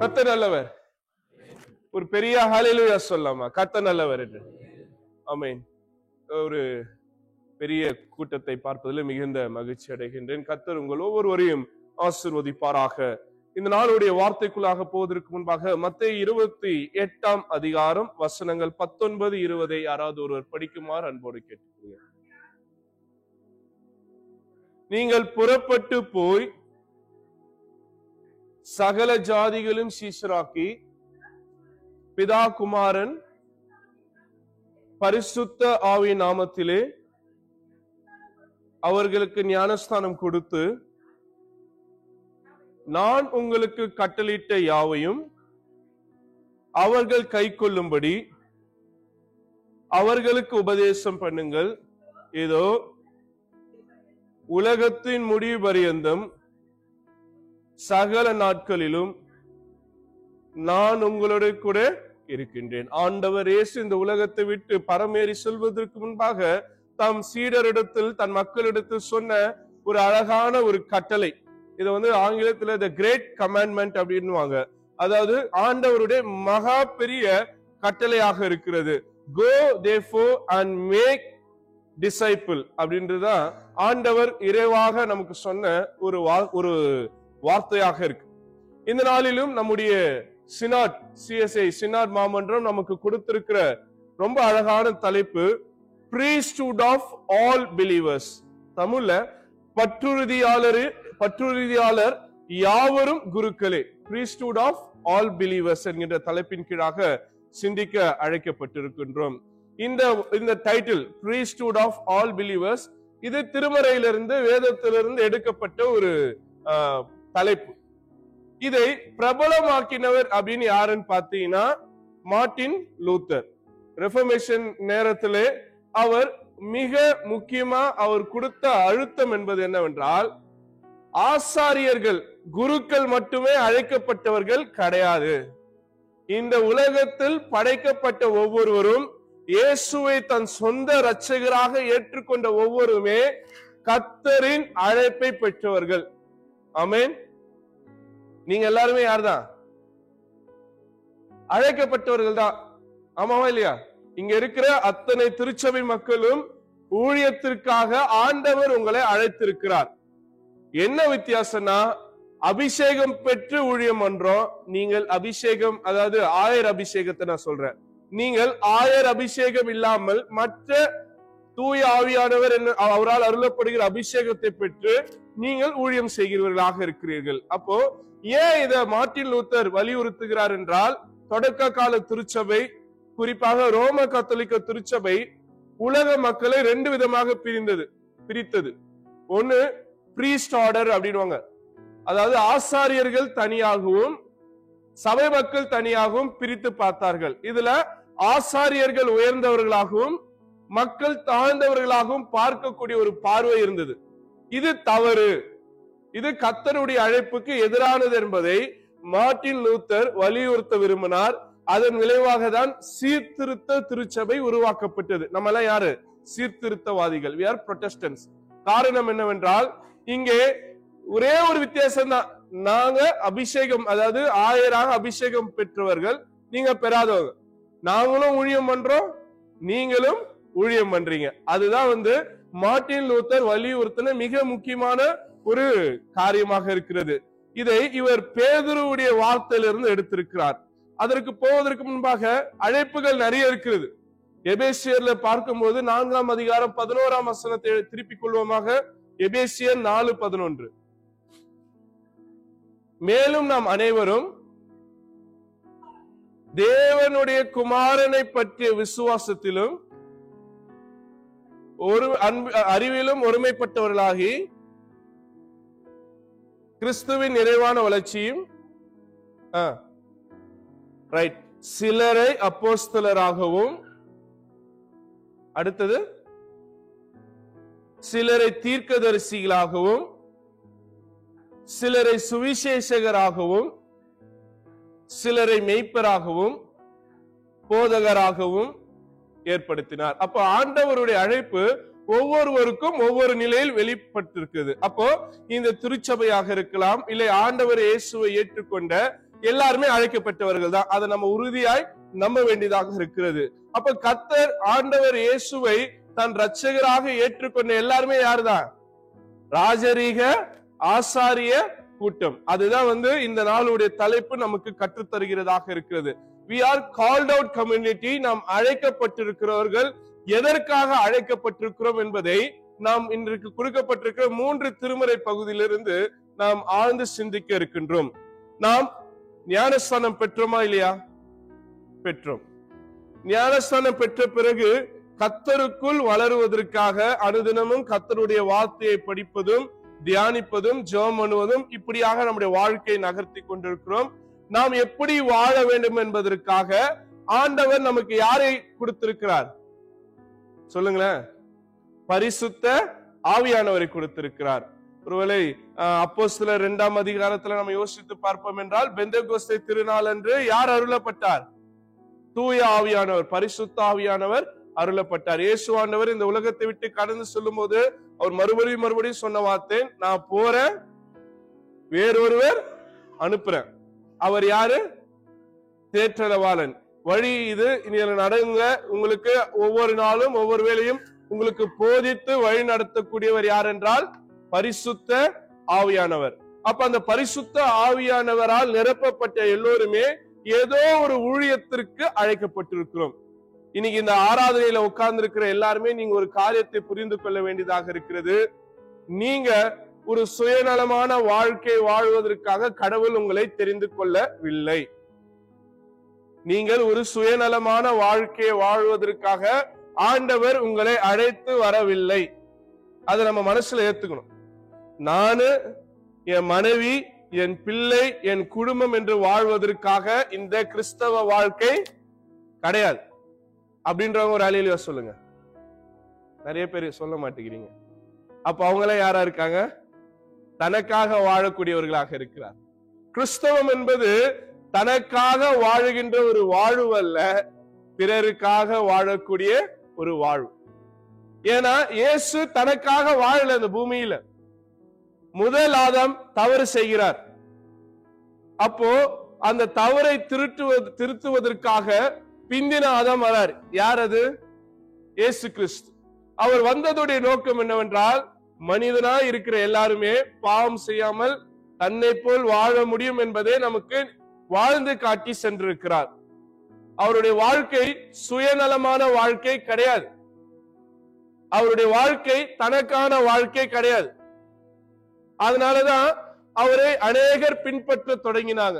கர்த்தர் நல்லவர். ஒரு பெரிய ஹல்லேலூயா சொல்லலாமா? கர்த்தர் நல்லவர் என்று. ஆமென். ஒரு பெரிய கூட்டத்தை பார்ப்பதில் மிகுந்த மகிழ்ச்சி அடைகின்றேன். கர்த்தர் உங்கள் ஒவ்வொருவரையும் ஆசீர்வதிப்பாராக. இந்த நாளுடைய வார்த்தைக்குள்ளாக போவதற்கு முன்பாக மத்தேயு 28 அதிகாரம் வசனங்கள் 19, 20 யாராவது ஒருவர் படிக்குமாறு அன்போடு கேட்டுக்கொள்கிறேன். நீங்கள் புறப்பட்டு போய் சகல ஜாதிகளும் சீஷராக்கி பிதா குமாரன் பரிசுத்த ஆவியின் நாமத்திலே அவர்களுக்கு ஞானஸ்தானம் கொடுத்து நான் உங்களுக்கு கட்டளையிட்ட யாவையும் அவர்கள் கைக்கொள்ளும்படி அவர்களுக்கு உபதேசம் பண்ணுங்கள். ஏதோ உலகத்தின் முடிவு பரியந்தம் சகல நாட்களிலும் நான் உங்களோட கூட இருக்கின்றேன். ஆண்டவர் இயேசு இந்த உலகத்தை விட்டு பரமேறி செல்வதற்கு முன்பாக தம் சீடரிடத்தில் தன் மக்களிடத்தில் சொன்ன ஒரு அழகான ஒரு கட்டளை. இதை ஆங்கிலத்துல தி கிரேட் கமாண்ட்மெண்ட் அப்படின்னுவாங்க. அதாவது ஆண்டவருடைய மகா பெரிய கட்டளையாக இருக்கிறது. கோ therefore and make disciple அப்படின்றதுதான் ஆண்டவர் இறைவாக நமக்கு சொன்ன ஒரு வார்த்தையாக இருக்கு. இந்த நாளிலும் நம்முடைய சினாட் CSI சினாட் மாமன்றம் நமக்கு கொடுத்திருக்கிற ரொம்ப அழகான தலைப்பு priesthood of all believers. தமிழ்ல பற்றுறுதியாளர் யாவரும் குருக்களே, priesthood of all believers என்கின்ற தலைப்பின் கீழாக சிந்திக்க அழைக்கப்பட்டிருக்கின்றோம். இந்த title priesthood of all believers இது திருமறையிலிருந்து வேதத்திலிருந்து எடுக்கப்பட்ட ஒரு தலைப்பு. இதை பிரபலமாக்கினவர் அப்படின்னு யாருன்னு பார்த்தீங்கன்னா மார்ட்டின் லூத்தர். ரெஃபர்மேஷன் நேரத்திலே அவர் மிக முக்கியமா அவர் கொடுத்த அழுத்தம் என்பது என்னவென்றால், ஆசாரியர்கள் குருக்கள் மட்டுமே அழைக்கப்பட்டவர்கள் கிடையாது. இந்த உலகத்தில் படைக்கப்பட்ட ஒவ்வொருவரும் இயேசுவை தன் சொந்த இரட்சகராக ஏற்றுக்கொண்ட ஒவ்வொருமே கர்த்தரின் அழைப்பை பெற்றவர்கள். ஆமென். நீங்க எல்லாருமே யார்தான்? அழைக்கப்பட்டவர்கள் தான். ஆமாவா இல்லையா? இங்க இருக்கிற அத்தனை திருச்சபை மக்களும் ஊழியத்திற்காக ஆண்டவர் உங்களை அழைத்திருக்கிறார். என்ன வித்தியாசம்னா, அபிஷேகம் பெற்று ஊழியம் பண்றோம். நீங்கள் அபிஷேகம், அதாவது ஆயர் அபிஷேகத்தை நான் சொல்றேன். நீங்கள் ஆயர் அபிஷேகம் இல்லாமல் மற்ற தூய ஆவியானவர் அவரால் அருளப்படுகிற அபிஷேகத்தை பெற்று நீங்கள் ஊழியம் செய்கிறவர்களாக இருக்கிறீர்கள். அப்போ ஏன் இத மார்ட்டின் லூத்தர் வலியுறுத்துகிறார் என்றால், தொடக்க கால திருச்சபை, குறிப்பாக ரோம கத்தோலிக்க திருச்சபை உலக மக்களை 2 விதமாக பிரித்தது. ஒன்னு பிரீஸ்ட் ஆர்டர் அப்படின்வாங்க, அதாவது ஆசாரியர்கள் தனியாகவும் சபை மக்கள் தனியாகவும் பிரித்து பார்த்தார்கள். இதுல ஆசாரியர்கள் உயர்ந்தவர்களாகவும் மக்கள் தாழ்ந்தவர்களாகவும் பார்க்கக்கூடிய ஒரு பார்வை இருந்தது. இது தவறு, இது கர்த்தருடைய அழைப்புக்கு எதிரானது என்பதை மார்ட்டின் லூத்தர் வலியுறுத்த விரும்பினார். அதன் விளைவாக தான் சீர்திருத்த திருச்சபை உருவாக்கப்பட்டது. நம்ம எல்லாம் யாரு? சீர்திருத்தவாதிகள். we are Protestants. காரணம் என்னவென்றால், இங்கே ஒரே ஒரு வித்தியாசம் தான். நாங்க அபிஷேகம், அதாவது ஆயராக அபிஷேகம் பெற்றவர்கள், நீங்க பெறாதவங்க. நாங்களும் ஊழியம் பண்றோம், நீங்களும் ஊழியம் பண்றீங்க. அதுதான் மார்ட்டின் லூத்தர் வலியுறுத்தின மிக முக்கியமான ஒரு காரியமாக இருக்கிறது. இதை இவர் பேதுருவுடைய வார்த்தையிலிருந்து எடுத்திருக்கிறார். அதற்கு போவதற்கு முன்பாக அழைப்புகள் நிறைய இருக்கிறது. எபேசியர்ல பார்க்கும்போது 4ஆம் அதிகாரம் 11ஆம் வசனத்தை திருப்பிக் கொள்வோமாக. எபேசியர் 4:11. மேலும் நாம் அனைவரும் தேவனுடைய குமாரனை பற்றிய விசுவாசத்திலும் அறிவிலும் ஒருமைப்பட்டவர்களாகி கிறிஸ்துவின் நிறைவான வளர்ச்சியும் சிலரை அப்போஸ்தலராகவும், அடுத்தது சிலரை தீர்க்கதரிசிகளாகவும், சிலரை சுவிசேஷகராகவும், சிலரை மெய்ப்பராகவும் போதகராகவும் ஏற்படுத்தினார். அப்போ ஆண்டவருடைய அழைப்பு ஒவ்வொருவருக்கும் ஒவ்வொரு நிலையில் வெளிப்பட்டிருக்குது. அப்போ இந்த திருச்சபையாக இருக்கலாம், இல்லை ஆண்டவர் இயேசுவை ஏற்றுக்கொண்ட எல்லாருமே அழைக்கப்பட்டவர்கள் தான். அதை நம்ம உறுதியாய் நம்ப வேண்டியதாக இருக்கிறது. அப்ப கர்த்தர் ஆண்டவர் இயேசுவை தன் இரட்சகராக ஏற்றுக்கொண்ட எல்லாருமே யாருதான்? ராஜரீக ஆசாரிய கூட்டம். அதுதான் இந்த நாளுடைய தலைப்பு நமக்கு கற்றுத்தருகிறதாக இருக்கிறது. we are called out community. நாம் அழைக்கப்பட்டிருக்கிறவர்கள். எதற்காக அழைக்கப்பட்டிருக்கிறோம் என்பதை நாம் இன்றைக்கு கொடுக்கப்பட்டிருக்கிற 3 திருமறை பகுதியிலிருந்து நாம் ஆழ்ந்து சிந்திக்க இருக்கின்றோம். நாம் ஞானஸ்தானம் பெற்றோமா இல்லையா? பெற்றோம். ஞானஸ்தானம் பெற்ற பிறகு கர்த்தருக்குள் வளருவதற்காக அனுதினமும் கர்த்தருடைய வார்த்தையை படிப்பதும் தியானிப்பதும் ஜெபம் பண்ணுவதும் இப்படியாக நம்முடைய வாழ்க்கையை நகர்த்தி கொண்டிருக்கிறோம். நாம் எப்படி வாழ வேண்டும் என்பதற்காக ஆண்டவர் நமக்கு யாரை கொடுத்திருக்கிறார்? சொல்லுங்களேன். பரிசுத்த ஆவியானவரை கொடுத்திருக்கிறார். ஒருவேளை அப்போஸ்தலர் 2ஆம் அதிகாரத்துல நம்ம யோசித்து பார்ப்போம் என்றால், பெந்தெகோஸ்தே திருநாள் அன்று யார் அருளப்பட்டார்? தூய ஆவியானவர், பரிசுத்த ஆவியானவர் அருளப்பட்டார். இயேசு ஆண்டவர் இந்த உலகத்தை விட்டு கடந்து சொல்லும் போது அவர் மறுபடியும் சொன்ன வார்த்தை, நான் போறேன், வேறொருவர் அனுப்புறேன். அவர் யாரு? தேற்றரவாளன். வழி இது, இனி நடங்க, உங்களுக்கு ஒவ்வொரு நாளும் ஒவ்வொரு வேளையும் உங்களுக்கு போதித்து வழி நடத்தக்கூடியவர் யார் என்றால் பரிசுத்த ஆவியானவர். அப்ப அந்த பரிசுத்த ஆவியானவரால் நிரப்பப்பட்ட எல்லோருமே ஏதோ ஒரு ஊழியத்திற்கு அழைக்கப்பட்டிருக்கிறோம். இன்னைக்கு இந்த ஆராதனையில உட்கார்ந்து இருக்கிற எல்லாருமே நீங்க ஒரு காரியத்தை புரிந்து கொள்ள வேண்டியதாக இருக்கிறது. நீங்க ஒரு சுயநலமான வாழ்க்கை வாழ்வதற்காக கடவுள் உங்களை தெரிந்து கொள்ளவில்லை. நீங்கள் ஒரு சுயநலமான வாழ்க்கையை வாழ்வதற்காக ஆண்டவர் உங்களை அழைத்து வரவில்லை. அதை நம்ம மனசுல ஏத்துக்கணும். நானு, என் மனைவி, என் பிள்ளை, என் குடும்பம் என்று வாழ்வதற்காக இந்த கிறிஸ்தவ வாழ்க்கை கிடையாது அப்படின்றவங்க ஒரு அலையில சொல்லுங்க. நிறைய பேர் சொல்ல மாட்டேங்கிறீங்க. அப்ப அவங்கள யாரா இருக்காங்க? தனக்காக வாழக்கூடியவர்களாக இருக்கிறார். கிறிஸ்தவம் என்பது தனக்காக வாழுகின்ற ஒரு வாழ்வு அல்ல, பிறருக்காக வாழக்கூடிய ஒரு வாழ்வு. ஏன்னா இயேசு தனக்காக வாழல. இந்த பூமியில முதல் ஆதாம் தவறு செய்கிறார். அப்போ அந்த தவறை திருத்துவதற்காக பிந்தின ஆதாம் வரார். யார் அது? இயேசு கிறிஸ்து. அவர் வந்ததுடைய நோக்கம் என்னவென்றால், மனிதனாய் இருக்கிற எல்லாருமே பாவம் செய்யாமல் தன்னை போல் வாழ முடியும் என்பதை நமக்கு வாழ்ந்து காட்டி சென்றிருக்கிறார். அவருடைய வாழ்க்கை சுயநலமான வாழ்க்கை கிடையாது. அவருடைய வாழ்க்கை தனக்கான வாழ்க்கை கிடையாது. அதனாலதான் அவரை அநேகர் பின்பற்ற தொடங்கினாங்க.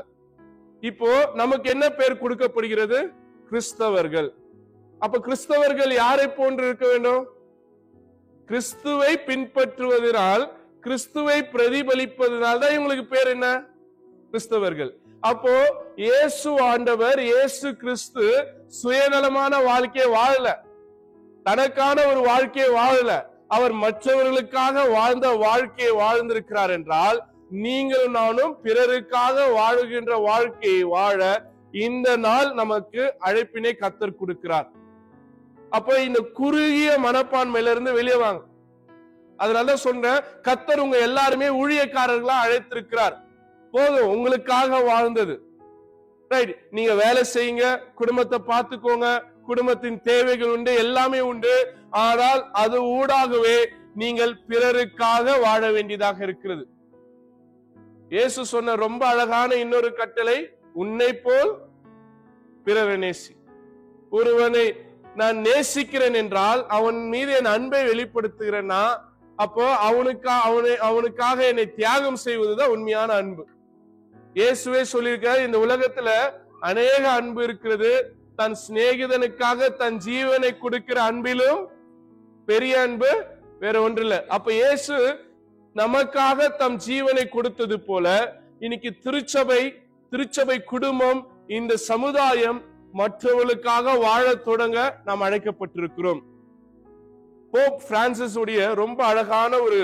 இப்போ நமக்கு என்ன பெயர் கொடுக்கப்படுகிறது? கிறிஸ்தவர்கள். அப்ப கிறிஸ்தவர்கள் யாரை போன்று இருக்க வேண்டும்? கிறிஸ்துவை பின்பற்றுவதனால், கிறிஸ்துவை பிரதிபலிப்பதனால் தான் இவங்களுக்கு பேர் என்ன? கிறிஸ்தவர்கள். அப்போ இயேசு ஆண்டவர், இயேசு கிறிஸ்து சுயநலமான வாழ்க்கையை வாழல, தனக்கான ஒரு வாழ்க்கையை வாழல. அவர் மற்றவர்களுக்காக வாழ்ந்த வாழ்க்கையை வாழ்ந்திருக்கிறார் என்றால், நீங்களும் நானும் பிறருக்காக வாழுகின்ற வாழ்க்கையை வாழ இந்த நாள் நமக்கு அழைப்பினை கர்த்தர் கொடுக்கிறார். அப்ப இந்த குறுகிய மனப்பான்மையில இருந்து வெளியே வாங்க. அதனால சொல்றேன், கர்த்தர் உங்க எல்லாருமே ஊழியக்காரர்களா அழைத்திருக்கிறார். போதும், உங்களுக்காக வாழ்ந்தது. ரைட், நீங்க வேலை செய்யுங்க, குடும்பத்தை பார்த்துக்கோங்க, குடும்பத்தின் தேவைகள் உண்டு, எல்லாமே உண்டு. ஆனால் அது ஊடாகவே நீங்கள் பிறருக்காக வாழ வேண்டியதாக இருக்கிறது. இயேசு சொன்ன ரொம்ப அழகான இன்னொரு கட்டளை, உன்னை போல் பிறரை நேசி. ஒருவனை நான் நேசிக்கிறேன் என்றால் அவன் மீது என் அன்பை வெளிப்படுத்துகிறேன்னா, அப்போ அவனுக்காக என்னை தியாகம் செய்வதுதான் உண்மையான அன்பு. இயேசுவே சொல்லியிருக்காரு, இந்த உலகத்துல அநேக அன்பு இருக்கிறது, தன் சிநேகிதனுக்காக தன் ஜீவனை கொடுக்கிற அன்பிலும் பெரிய அன்பு வேற ஒன்றில்ல. அப்ப இயேசு நமக்காக தம் ஜீவனை கொடுத்தது போல இன்னைக்கு திருச்சபை குடும்பம், இந்த சமுதாயம் மற்றவர்களுக்காக வாழ தொடங்க நாம் அழைக்கப்பட்டிருக்கிறோம். போப் பிரான்சிஸ் உடைய ரொம்ப அழகான ஒரு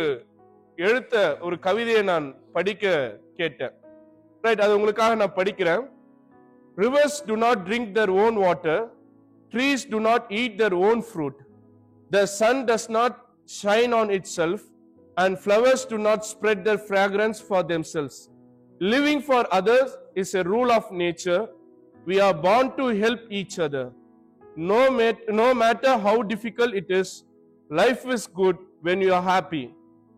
ஒரு கவிதையை நான் படிக்க கேட்டேன். ரைட், அது உங்களுக்காக நான் படிக்கிறேன். Rivers do not drink their own water, trees do not eat their own fruit, the sun does not shine on itself, and flowers do not spread their fragrance for themselves. Living for others is a rule of nature. We are born to help each other. No matter how difficult it is, life is good when you are happy,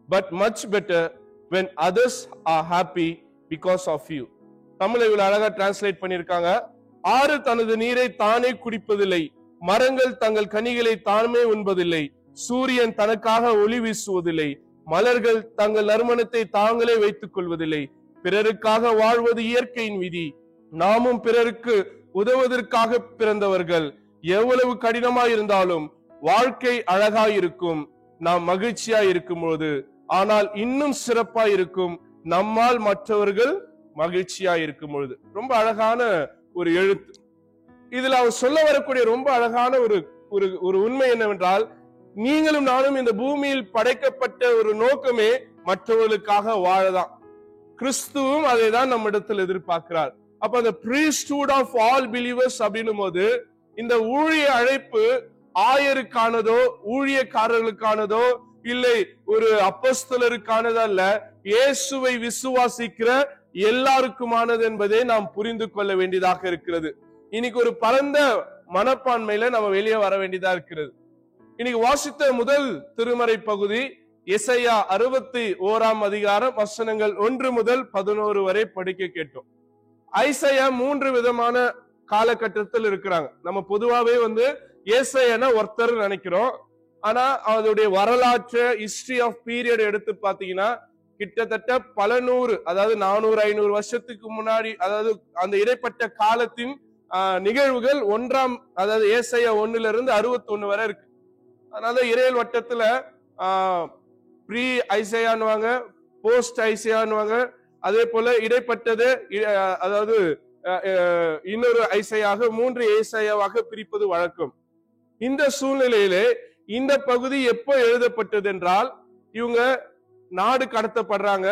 but much better when others are happy because of you. தமிழை இவ்வளவு அழகா translate பண்ணிருக்காங்க. ஆறு தனது நீரை தானே குடிப்பதில்லை, மரங்கள் தங்கள் கனிகளை தானே உண்பதில்லை, சூரியன் தனக்காக ஒளி வீசுவதில்லை, மலர்கள் தங்கள் நறுமணத்தை தாங்களே வைத்துக் கொள்வதில்லை. பிறருக்காக வாழ்வது இயற்கையின் விதி. நாமும் பிறருக்கு உதவுவதற்காக பிறந்தவர்கள். எவ்வளவு கடினமாய் இருந்தாலும் வாழ்க்கை அழகாய் இருக்கும் நாம் மகிழ்ச்சியாய் இருக்கும் பொழுது. ஆனால் இன்னும் சிறப்பாய் இருக்கும் நம்மால் மற்றவர்கள் மகிழ்ச்சியாய் இருக்கும் பொழுது. ரொம்ப அழகான ஒரு எழுத்து. இதுல அவர் சொல்ல வரக்கூடிய ரொம்ப அழகான ஒரு உண்மை என்னவென்றால், நீங்களும் நானும் இந்த பூமியில் படைக்கப்பட்ட ஒரு நோக்கமே மற்றவர்களுக்காக வாழதான். கிறிஸ்துவும் அதை தான் நம்மிடத்தில் எதிர்பார்க்கிறார். அப்ப அந்த priesthood of all believers அப்படின்னும் போது இந்த ஊழிய அழைப்பு ஆயருக்கானதோ ஊழியக்காரர்களுக்கானதோ இல்லை ஒரு அப்போஸ்தலருக்கானதோ அல்ல, இயேசுவை விசுவாசிக்கிற எல்லாருக்குமானது என்பதை நாம் புரிந்து கொள்ள வேண்டியதாக இருக்கிறது. இன்னைக்கு ஒரு பரந்த மனப்பான்மையில நம்ம வெளியே வர வேண்டியதா இருக்கிறது. இன்னைக்கு வாசித்த முதல் திருமறை பகுதி எசையா 61 அதிகாரம் வசனங்கள் 1 முதல் 11 வரை படிக்க கேட்டோம். ஐசையா 3 விதமான காலகட்டத்தில் இருக்கிறாங்க. நம்ம பொதுவாவே ஏசாயானா ஒருத்தர் நினைக்கிறோம். ஆனா அதோடைய வரலாற்று ஹிஸ்டரி ஆஃப் பீரியட் எடுத்து பாத்தீங்கன்னா கிட்டத்தட்ட பல நூறு, அதாவது 400-500 வருஷத்துக்கு முன்னாடி, அதாவது அந்த இடைப்பட்ட காலத்தின் நிகழ்வுகள் அதாவது ஏசாயா 1 - 61 வரை இருக்கு. அதனால இறையல் வட்டத்துல ப்ரீ ஐசையானுவாங்க, போஸ்ட் ஐசையானுவாங்க, அதே போல இடைப்பட்டது, அதாவது இன்னொரு ஐசையாக 3 ஏசாயாவாக பிரிப்பது வழக்கம். இந்த சூழ்நிலையிலே இந்த பகுதி எப்போ எழுதப்பட்டது என்றால், இவங்க நாடு கடத்தப்படுறாங்க,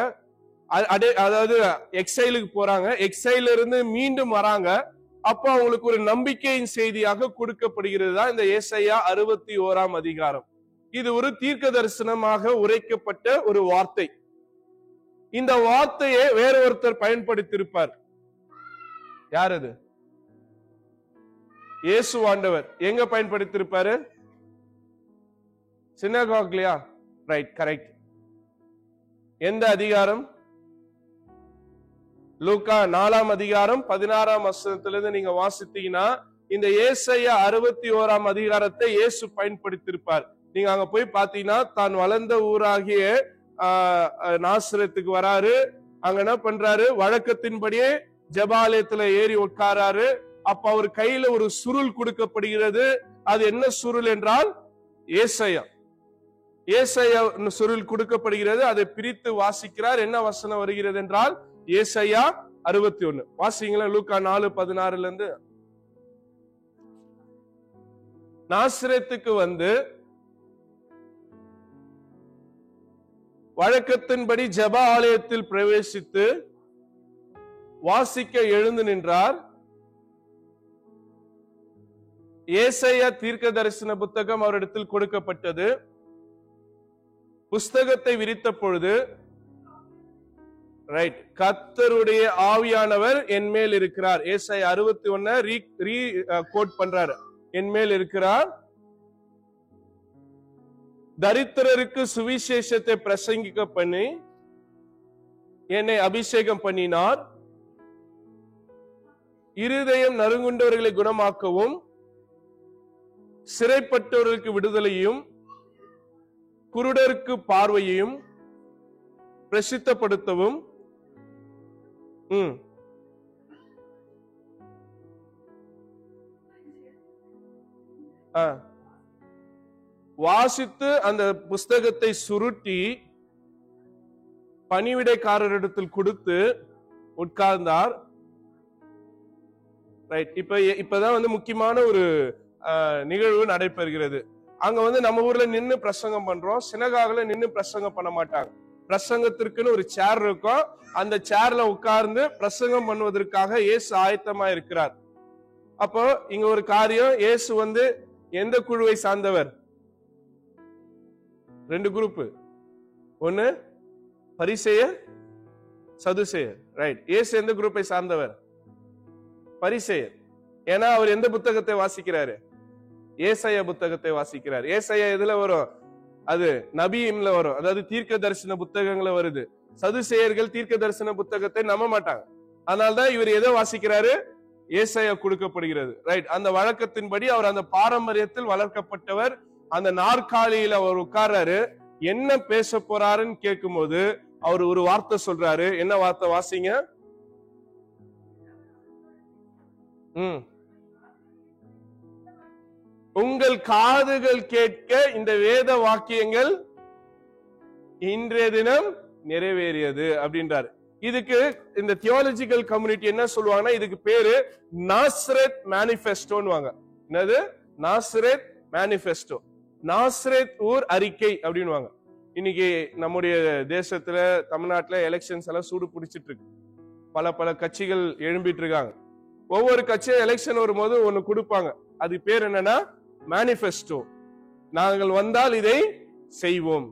அதாவது எக்ஸைலுக்கு போறாங்க, எக்ஸைல இருந்து மீண்டும் வராங்க. அப்ப அவங்களுக்கு ஒரு நம்பிக்கையின் செய்தியாக கொடுக்கப்படுகிறது தான் இந்த ஏசாயா 61 அதிகாரம். இது ஒரு தீர்க்க தரிசனமாக உரைக்கப்பட்ட ஒரு வார்த்தை. இந்த வார்த்தையை வேற ஒருத்தர் பயன்படுத்தியிருப்பார். யார் அது? இயேசு ஆண்டவர் எங்க பயன்படுத்தியிருப்பாரு? சினகாக்லியா. Right, correct. எந்த அதிகாரம்? லூக்கா 4 அதிகாரம் 16 வசனத்திலிருந்து நீங்க வாசித்தீங்கன்னா இந்த ஏசாயா 61 அதிகாரத்தை இயேசு பயன்படுத்தியிருப்பார். நீங்க அங்க போய் பாத்தீங்கன்னா தான் வளர்ந்த ஊராகிய நாசரேத்துக்கு வராரு. அங்க என்ன பண்றாரு? வழக்கத்தின்படியே ஜெபாலயத்துல ஏறி உட்காராரு. அப்ப அவர் கையில ஒரு சுருள் கொடுக்கப்படுகிறது. அது என்ன சுருள் என்றால் ஏசாயா சுருள் கொடுக்கப்படுகிறது. அதை பிரித்து வாசிக்கிறார். என்ன வசனம் வருகிறது என்றால் ஏசாயா 61. வாசிங்களா, லூக்கா 4:16 நாசரேத்துக்கு வழக்கத்தின்படி ஜெப ஆலயத்தில் பிரவேசித்து வாசிக்க எழுந்து நின்றார். ஏசாயா தீர்க்க தரிசன புத்தகம் அவரிடத்தில் கொடுக்கப்பட்டது. புஸ்தகத்தை விரித்த பொழுது, ரைட், கர்த்தருடைய ஆவியானவர் என் மேல் இருக்கிறார். ஏசாயா 61 கோட் பண்றாரு. என் மேல் இருக்கிறார், தரித்திரருக்கு சுவிசேஷத்தை பிரசங்கிக்க பண்ணி என்னை அபிஷேகம் பண்ணினார். இருதயம் நறுங்குண்டவர்களை குணமாக்கவும், சிறைப்பட்டவர்களுக்கு விடுதலையும், குருடருக்கு பார்வையையும் பிரசித்தப்படுத்தவும், வாசித்து அந்த புஸ்தகத்தை சுருட்டி பணிவிடைக்காரரிடத்தில் கொடுத்து உட்கார்ந்தார். ரைட். இப்பதான் முக்கியமான ஒரு நிகழ்வு நடைபெறுகிறது. அங்க நம்ம ஊர்ல நின்னு பிரசங்கம் பண்றோம். சினகாகுல நின்னு பிரசங்கம் பண்ண மாட்டாங்க. பிரசங்கத்திற்குன்னு ஒரு சேர் இருக்கும். அந்த சேர்ல உட்கார்ந்து பிரசங்கம் பண்ணுவதற்காக இயேசு ஆயத்தமா இருக்கிறார். அப்போ இங்க ஒரு காரியம், இயேசு எந்த குழுவை சார்ந்தவர்? 2 குரூப். ஒன்னு பரிசேயர், சதுசேயர். ரைட். இயேசு எந்த குரூப்பை சார்ந்தவர்? பரிசேயர். ஏன்னா அவர் எந்த புத்தகத்தை வாசிக்கிறாரு? ஏசாயா புத்தகத்தை வாசிக்கிறார். ஏசாயா எதுல வரும்? அது நபியிம்ல வரும், அதாவது தீர்க்க தரிசன புத்தகங்கள வருது. சதுசேயர்கள் தீர்க்க தரிசன புத்தகத்தை நம்ப மாட்டாங்க. அதனால்தான் இவர் எதை வாசிக்கிறாரு? ஏசாயா கொடுக்கப்படுகிறது. ரைட். அந்த வழக்கத்தின்படி அவர் அந்த பாரம்பரியத்தில் வளர்க்கப்பட்டவர். அந்த நாற்காலியில அவர் உட்கார்றாரு. என்ன பேச போறாருன்னு கேட்கும் போது அவர் ஒரு வார்த்தை சொல்றாரு. என்ன வார்த்தை? வாசிங்க. உங்கள் காதுகள் கேட்க இந்த வேத வாக்கியங்கள் இன்றைய தினம் நிறைவேறியது அப்படின்றாரு. இதுக்கு இந்த தியாலஜிக்கல் கம்யூனிட்டி என்ன சொல்லுவாங்கன்னா, இதுக்கு பேரு நாசரேத் மேனிஃபெஸ்டோன்னுவாங்க. என்னது? நாசரேத் மேனிஃபெஸ்டோ, நாசரேத் ஊர் அறிக்கை அப்படின்னுவாங்க. இன்னைக்கு நம்முடைய தேசத்துல, தமிழ்நாட்டுல எலெக்ஷன்ஸ் எல்லாம் சூடு பிடிச்சிட்டு இருக்கு. பல கட்சிகள் எழும்பிட்டு இருக்காங்க. ஒவ்வொரு கட்சியும் எலெக்ஷன் வரும்போது ஒண்ணு கொடுப்பாங்க. அது பேர் என்னன்னா மேனிஃபெஸ்டோ. நாங்கள் வந்தால் இதை செய்வோம்,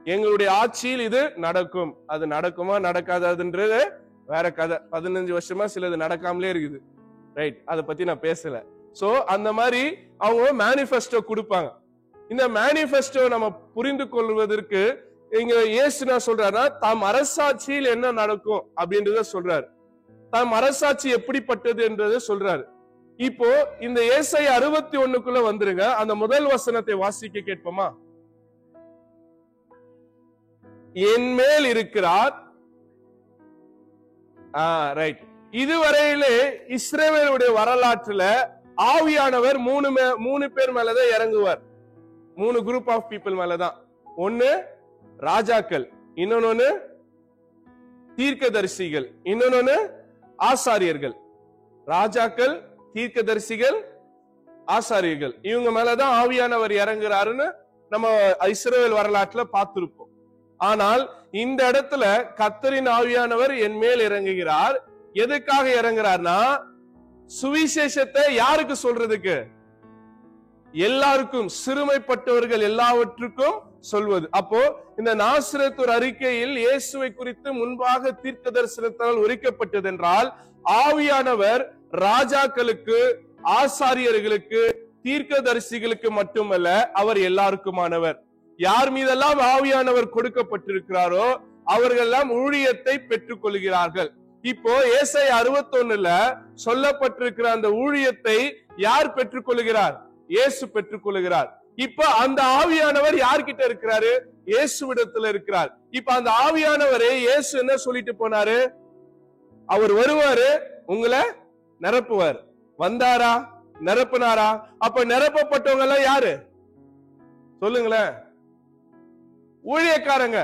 எங்களுடைய ஆட்சியில் இது நடக்கும். அது நடக்குமா நடக்காதுன்றது வேற கதை. 15 வருஷமா சிலது நடக்காமலே இருக்குது. ரைட். அதை பத்தி நான் பேசல. சோ அந்த மாதிரி அவங்க மேனிஃபெஸ்டோ கொடுப்பாங்க. இந்த மேனிஃபெஸ்டோ நம்ம புரிந்து கொள்வதற்கு இங்க இயேசு என்ன சொல்றாருன்னா, தாம் அரசாட்சியில் என்ன நடக்கும் அப்படின்றத சொல்றாரு. தாம் அரசாட்சி எப்படிப்பட்டது என்றதை சொல்றாரு. இப்போ இந்த ஏசாயா 61க்குள்ள வந்துருங்க. அந்த முதல் வசனத்தை வாசிக்க கேட்போமா? என் மேல் இருக்கிறார். ரைட். இதுவரையிலே இஸ்ரவேலுடைய வரலாற்றுல ஆவியானவர் மூணு பேர் மேலதான் இறங்குவார். 3 குரூப் ஆஃப் பீப்புள் மேலதான். ஒன்னு ராஜாக்கள், இன்னொன்னு தீர்க்கதரிசிகள், இன்னொன்னு ஆசாரியர்கள். ராஜாக்கள், தீர்க்கதரிசிகள், ஆசாரியர்கள், இவங்க மேலதான் ஆவியானவர் இறங்குறாருன்னு நம்ம இஸ்ரவேல் வரலாற்றுல பார்த்திருப்போம். ஆனால் இந்த இடத்துல கர்த்தரின் ஆவியானவர் என் மேல் இறங்குகிறார். எதுக்காக இறங்குறார்னா, சுவிசேஷத்தை யாருக்கு சொல்றதுக்கு? எல்லாருக்கும், சிறுமைப்பட்டவர்கள் எல்லாவற்றுக்கும் சொல்வது. அப்போ இந்த நாசரேத் அறிக்கையில் இயேசுவை குறித்து முன்பாக தீர்க்க தரிசனத்தால் உரைக்கப்பட்டது என்றால், ஆவியானவர் ராஜாக்களுக்கு, ஆசாரியர்களுக்கு, தீர்க்கதரிசிகளுக்கு மட்டுமல்ல, அவர் எல்லாருக்குமானவர். யார் மீதெல்லாம் ஆவியானவர் கொடுக்கப்பட்டிருக்கிறாரோ அவர்கள் எல்லாம் ஊழியத்தை பெற்றுக் கொள்கிறார்கள். இப்போ ஏசாயா 61ல சொல்லப்பட்டிருக்கிற அந்த ஊழியத்தை யார் பெற்றுக் கொள்கிறார்? இயேசு பெற்றுக் கொள்கிறார். இப்ப அந்த ஆவியானவர் யார்கிட்ட இருக்கிறாரு? இயேசுவிடத்துல இருக்கிறார். இப்ப அந்த ஆவியானவரை இயேசு என்ன சொல்லிட்டு போனாரு? அவர் வருவாரு, உங்களை நிரப்புவார். வந்தாரா? நிரப்புனாரா? அப்ப நிரப்பப்பட்டவங்க எல்லாம் யாரு? சொல்லுங்களேன். ஊழியக்காரங்க.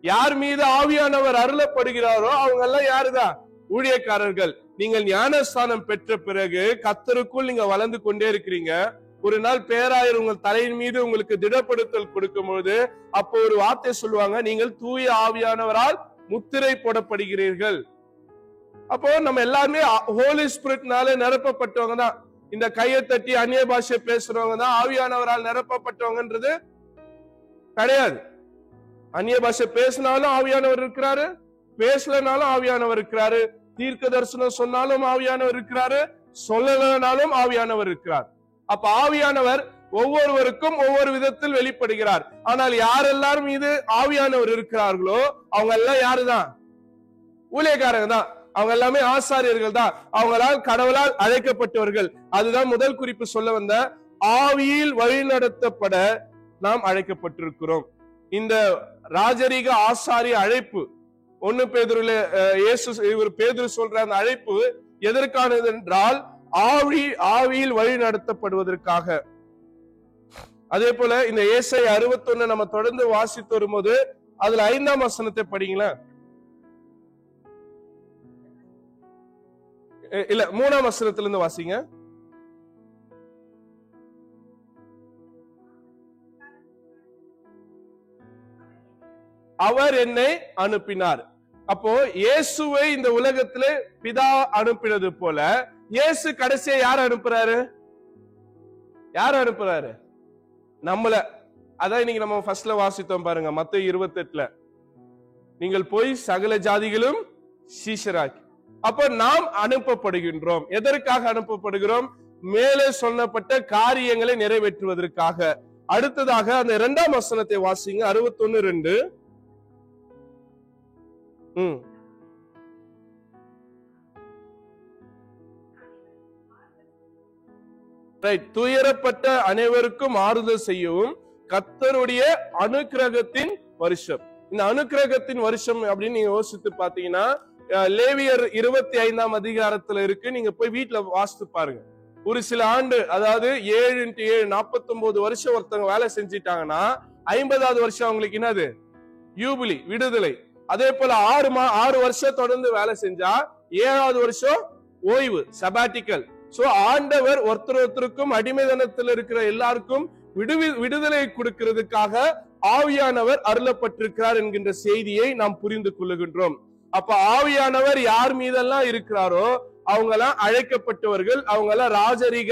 யார் மீது ஆவியானவர் அருளப்படுகிறாரோ அவங்க எல்லாம் யாருதான்? ஊழியக்காரர்கள். நீங்கள் ஞானஸ்தானம் பெற்ற பிறகு கர்த்தருக்குள் நீங்க வளர்ந்து கொண்டே இருக்கிறீங்க. ஒரு நாள் பேராயர் உங்கள் தலையின் மீது உங்களுக்கு திடப்படுத்தல் கொடுக்கும் பொழுது அப்போ ஒரு வார்த்தை சொல்லுவாங்க, நீங்கள் தூய ஆவியானவரால் முத்திரை போடப்படுகிறீர்கள். அப்போ நம்ம எல்லாருமே ஹோலி ஸ்பிரிட்னால நிரப்பப்பட்டவங்க தான். இந்த கையை தட்டி அந்நிய பாஷை பேசுறவங்க தான் ஆவியானவரால் நிரப்பப்பட்டவங்கன்றது கிடையாது. அந்நிய பாஷை பேசினாலும் ஆவியானவர் இருக்கிறாரு, பேசலனாலும் ஆவியானவர் இருக்கிறாரு, தீர்க்க தரிசனம் சொன்னாலும் ஆவியானவர் இருக்கிறாரு, சொல்லலனாலும் ஆவியானவர் இருக்கிறார். அப்ப ஆவியானவர் ஒவ்வொருவருக்கும் ஒவ்வொரு விதத்தில் வெளிப்படுகிறார். ஆனால் யாரெல்லாரும் மீது ஆவியானவர் இருக்கிறார்களோ அவங்க எல்லாம் யாருதான்? ஊழியக்காரங்க தான். அவங்க எல்லாமே ஆசாரியர்கள் தான். அவங்களால் கடவுளால் அழைக்கப்பட்டவர்கள். அதுதான் முதல் குறிப்பு சொல்ல வந்த, ஆவியில் வழிநடத்தப்பட நாம் அழைக்கப்பட்டிருக்கிறோம். இந்த ராஜரீக ஆசாரிய அழைப்பு 1 பேதுருல பேதுரு சொல்ற அந்த அழைப்பு எதற்கானது என்றால், ஆவியில் வழி நடத்தப்படுவதற்காக. அதே போல இந்த ஏசாயா 61 நம்ம தொடர்ந்து வாசித்து வரும்போது அதுல 5ஆம் வசனத்தை படிங்களேன். இல்ல 3ஆம் வசனத்திலிருந்து வாசிங்க. அவர் என்னை அனுப்பினார். அப்போ இயேசுவை இந்த உலகத்திலே பிதா அனுப்பினது போல இயேசு கடைசியா யார் அனுப்புறாரு? யார் அனுப்புறாரு? நம்மள. அதான் இன்னைக்கு நம்ம ஃபர்ஸ்ட்ல வாசித்தோம் பாருங்க, மத்தேயு 28ல, நீங்கள் போய் சகல ஜாதிகளும் சீஷராக்கி. அப்ப நாம் அனுப்பப்படுகின்றோம். எதற்காக அனுப்பப்படுகிறோம்? மேலே சொல்லப்பட்ட காரியங்களை நிறைவேற்றுவதற்காக. அடுத்ததாக அந்த 2ஆம் வசனத்தை வாசிங்க. 61:2. துயரப்பட்ட அனைவருக்கும் ஆறுதல் செய்யவும் கர்த்தருடைய அனுக்கிரகத்தின் வருஷம். இந்த அனுக்கிரகத்தின் வருஷம் அப்படின்னு நீங்க யோசித்து பாத்தீங்கன்னா லேவியர் 25ஆம் அதிகாரத்துல இருக்கு. நீங்க போய் வீட்டுல வாசித்து பாருங்க. ஒரு சில ஆண்டு, அதாவது 7x7 49 வருஷம் ஒருத்தவங்க வேலை செஞ்சிட்டாங்கன்னா 50வது வருஷம் அவங்களுக்கு என்னது? யூபிலி, விடுதலை. அதே போல 6 வருஷம் தொடர்ந்து வேலை செஞ்சா 7வது வருஷம் ஓய்வு, சபாட்டிக்கல். சோ ஆண்டவர் ஒருத்தருக்கும் அடிமைதனத்தில் இருக்கிற எல்லாருக்கும் விடுதலை கொடுக்கிறதுக்காக ஆவியானவர் அருளப்பட்டிருக்கிறார் என்கின்ற செய்தியை நாம் புரிந்து கொள்ளுகின்றோம். அப்ப ஆவியானவர் யார் மீதெல்லாம் இருக்கிறாரோ அவங்க எல்லாம் அழைக்கப்பட்டவர்கள், அவங்க எல்லாம் ராஜரீக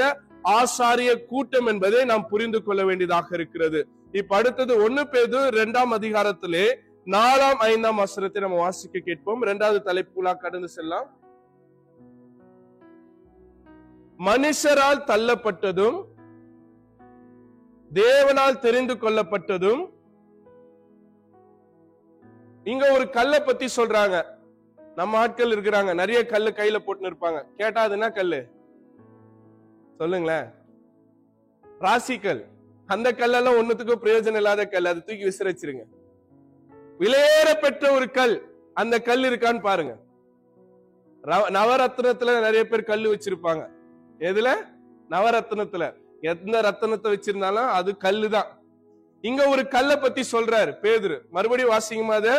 ஆசாரிய கூட்டம் என்பதை நாம் புரிந்து கொள்ள வேண்டியதாக இருக்கிறது. இப்ப அடுத்தது 1 பேதுரு 2ஆம் அதிகாரத்திலே 4ஆம் 5ஆம் வசனத்தை நம்ம வாசிக்க கேட்போம். 2வது தலைப்புக்குள்ளா கடந்து செல்லலாம். மனுஷரால் தள்ளப்பட்டதும் தேவனால் தெரிந்து கொள்ளப்பட்டதும். இங்க ஒரு கல்லை பத்தி சொல்றாங்க. நம்ம ஆட்கள் இருக்கிறாங்க, நிறைய கல்லு கையில போட்டு இருப்பாங்க. கேட்டா அதுனா கல்லு சொல்லுங்களேன்? ராசிக்கல். அந்த கல்லெல்லாம் ஒண்ணுத்துக்கும் பிரயோஜனம் இல்லாத கல், அது தூக்கி விசிறச்சிருங்க. விலையேற பெற்ற ஒரு கல், அந்த கல் இருக்கான்னு பாருங்க. நவரத்னத்துல நிறைய பேர் கல்லு வச்சிருப்பாங்க. எதுல? நவரத்னத்துல. எந்த ரத்தனத்தை வச்சிருந்தாலும் அது கல்லுதான். இங்க ஒரு கல்லை பத்தி சொல்றாரு பேதுரு. மறுபடியும் வாசிங்கமா. அத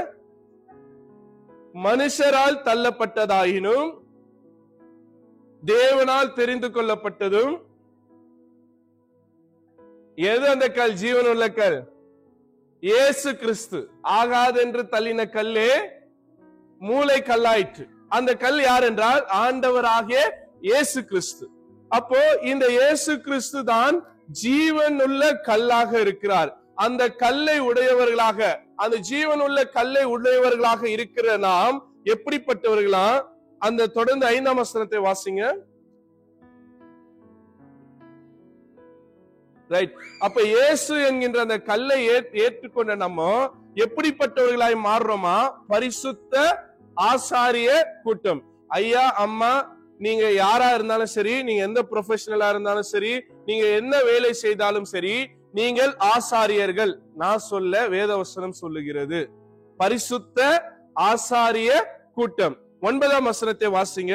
மனுஷரால் தள்ளப்பட்டதாயினும் தேவனால் தெரிந்து கொள்ளப்பட்டதும். எது அந்த கல்? ஜீவனுள்ள கல், இயேசு கிறிஸ்து. ஆகாது என்று தள்ளின கல்லே மூளை கல்லாயிற்று. அந்த கல் யார் என்றால் ஆண்டவராகிய இயேசு கிறிஸ்து. அப்போ இந்த இயேசு கிறிஸ்து தான் ஜீவனுள்ள கல்லாக இருக்கிறார். அந்த கல்லை உடையவர்களாக, அந்த ஜீவனுள்ள கல்லை உடையவர்களாக இருக்கிற நாம் எப்படிப்பட்டவர்களா? அந்த தொடர்ந்து 5ஆம் வசனத்தை வாசிங்க. ரைட். அப்ப இயேசு என்கின்ற அந்த கல்லை ஏற்றுக்கொண்ட நம்ம எப்படிப்பட்டவர்களாய் மாறுறோமா? பரிசுத்த ஆசாரிய கூட்டம். ஐயா, அம்மா, நீங்க யாரா இருந்தாலும் சரி, நீங்க எந்த ப்ரொஃபஷனலா இருந்தாலும் சரி, நீங்க என்ன வேலை செய்தாலும் சரி, நீங்கள் ஆசாரியர்கள். நான் சொல்ல வேதவசனம் சொல்லுகிறது. பரிசுத்த ஆசாரிய கூட்டம். 9ஆம் வசனத்தை வாசிங்க.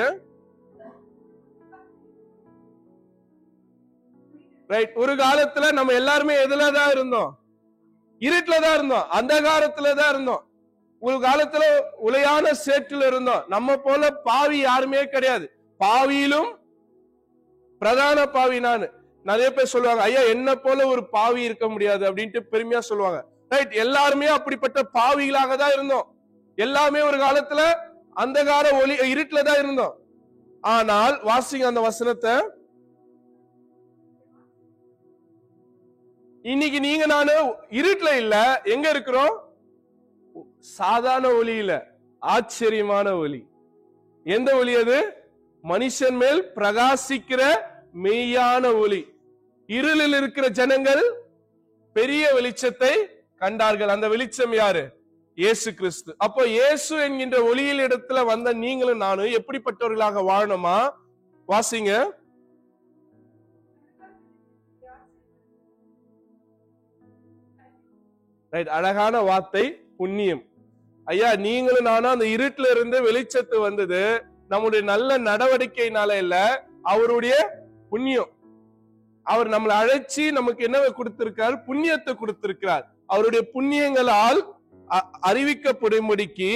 ரைட். ஒரு காலத்துல நம்ம எல்லாருமே எதுலதான் இருந்தோம்? இருட்டுலதான் இருந்தோம், அந்தகாரத்துலதான் இருந்தோம். ஒரு காலத்துல உளையான சேற்றுல இருந்தோம். நம்ம போல பாவி யாருமே கிடையாது. பாவியிலும் பிரதான பாவி நான். நிறைய பேர் சொல்லுவாங்க, ஐயா என்ன போல ஒரு பாவி இருக்க முடியாது அப்படின்ட்டு பெருமையா சொல்லுவாங்க. ரைட். எல்லாருமே அப்படிப்பட்ட பாவிகளாக தான் இருந்தோம். எல்லாமே ஒரு காலத்துல அந்தகார ஒளி இருட்டுல தான் இருந்தோம். ஆனால் வாசிங்க அந்த வசனத்தை. இன்னைக்கு நீங்க நானு இருட்டுல இல்ல, எங்க இருக்கிறோம்? சாதாரண ஒளியில, ஆச்சரியமான ஒளி. எந்த ஒளி அது? மனுஷன் மேல் பிரகாசிக்கிற மெய்யான ஒளி. இருளில் இருக்கிற ஜனங்கள் பெரிய வெளிச்சத்தை கண்டார்கள். அந்த வெளிச்சம் யாரு? இயேசு கிறிஸ்து. அப்போ இயேசு என்கின்ற ஒளியில் இடத்துல வந்த நீங்களும் நானும் எப்படிப்பட்டவர்களாக வாழணுமா? வாசிங்க. ரைட். அழகான வார்த்தை, புண்ணியம். ஐயா, நீங்களும் நானும் அந்த இருட்டுல இருந்து வெளிச்சத்து வந்தது நம்முடைய நல்ல நடவடிக்கையினால இல்ல, அவருடைய புண்ணியம். அவர் நம்மளை அழைச்சி நமக்கு என்ன கொடுத்திருக்கார்? புண்ணியத்தை கொடுத்திருக்கிறார். அவருடைய புண்ணியங்களால் அறிவிக்கப்படும்படிக்கு.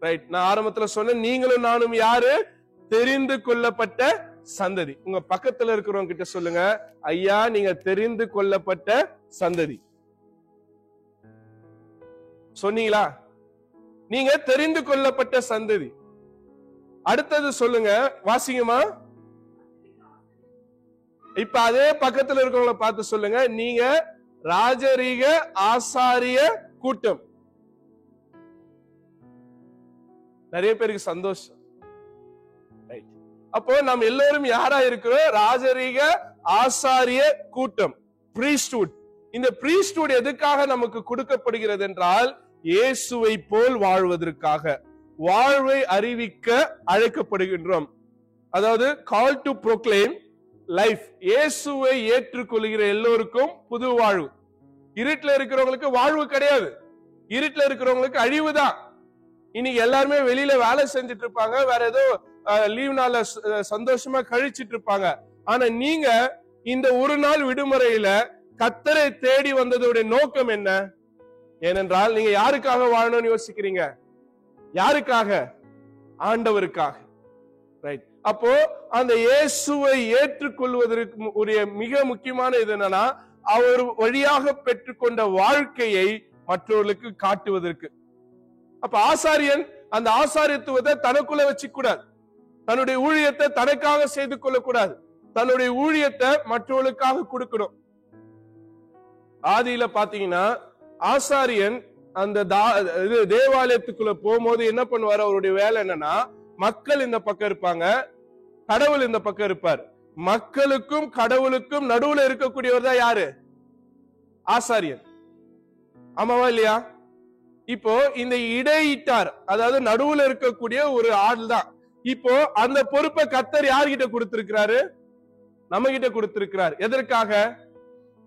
ரைட். நான் ஆரம்பத்துல சொன்ன நீங்களும் நானும் யாரு? தெரிந்து கொள்ளப்பட்ட சந்ததி. உங்க பக்கத்துல இருக்கிறவங்க கிட்ட சொல்லுங்க, ஐயா நீங்க தெரிந்து கொள்ளப்பட்ட சந்ததி. சொன்னீங்களா? நீங்க தெரிந்து கொள்ளப்பட்ட சந்ததி. அடுத்தது சொல்லுங்க, வாசிங்கம்மா. இப்ப அதே பக்கத்துல இருக்கவங்களை பார்த்து சொல்லுங்க, நீங்க ராஜரீக ஆசாரிய கூட்டம். நிறைய பேருக்கு சந்தோஷம். அப்போ நாம் எல்லோரும் யாரா இருக்கிறோம்? ராஜரீக ஆசாரிய கூட்டம், பிரீஸ்ட்ஹுட். இந்த பிரீஸ்ட்ஹுட் எதுக்காக நமக்கு கொடுக்கப்படுகிறது என்றால், இயேசுவை போல் வாழ்வதற்காக, வாழ்வை அறிவிக்க அழைக்கப்படுகின்றோம். அதாவது கால் டு ப்ரோக்ளைம் லைஃப். இயேசுவை ஏற்றுக்கொள்கிற எல்லோருக்கும் புது வாழ்வு. இருட்டுல இருக்கிறவங்களுக்கு வாழ்வு கிடையாது, இருட்டுல இருக்கிறவங்களுக்கு அழிவுதான். இன்னைக்கு எல்லாருமே வெளியில வேலை செஞ்சுட்டு இருப்பாங்க, வேற ஏதோ லீவ் நாள சந்தோஷமா கழிச்சிட்டு இருப்பாங்க. ஆனா நீங்க இந்த ஒரு நாள் விடுமுறையில கர்த்தரை தேடி வந்ததோட நோக்கம் என்ன? ஏனென்றால் நீங்க யாருக்காக வாழணும்னு யோசிக்கிறீங்க? யாருக்காக? ஆண்டவருக்காக. ரைட். அப்போ அந்த இயேசுவை ஏற்றுக்கொள்வதற்கு உரிய மிக முக்கியமான இது என்னன்னா, அவர் வழியாக பெற்றுக்கொண்ட வாழ்க்கையை மற்றவர்களுக்கு காட்டுவதற்கு. அப்ப ஆசாரியன் அந்த ஆசாரியத்துவத்தை தனக்குள்ள வச்சுக்கூடாது, தன்னுடைய ஊழியத்தை தனக்காக செய்து கொள்ளக்கூடாது, தன்னுடைய ஊழியத்தை மற்றவர்களுக்காக கொடுக்கணும். ஆதியில பாத்தீங்கன்னா ஆசாரியன் அந்த தேவாலயத்துக்குள்ள போகும்போது என்ன பண்ணுவாரு? அவருடைய வேலை என்னன்னா, மக்கள் இந்த பக்கம் இருப்பாங்க, கடவுள் இந்த பக்கம் இருப்பார். மக்களுக்கும் கடவுளுக்கும் நடுவுல இருக்கக்கூடியவர் தான் யாரு? ஆசாரியன். ஆமாவா இல்லையா? இப்போ இந்த இடையிட்டார், அதாவது நடுவுல இருக்கக்கூடிய ஒரு ஆள் தான். இப்போ அந்த பொறுப்பை கர்த்தர் யார்கிட்ட கொடுத்திருக்கிறாரு? நம்ம கிட்ட கொடுத்திருக்கிறார். எதற்காக?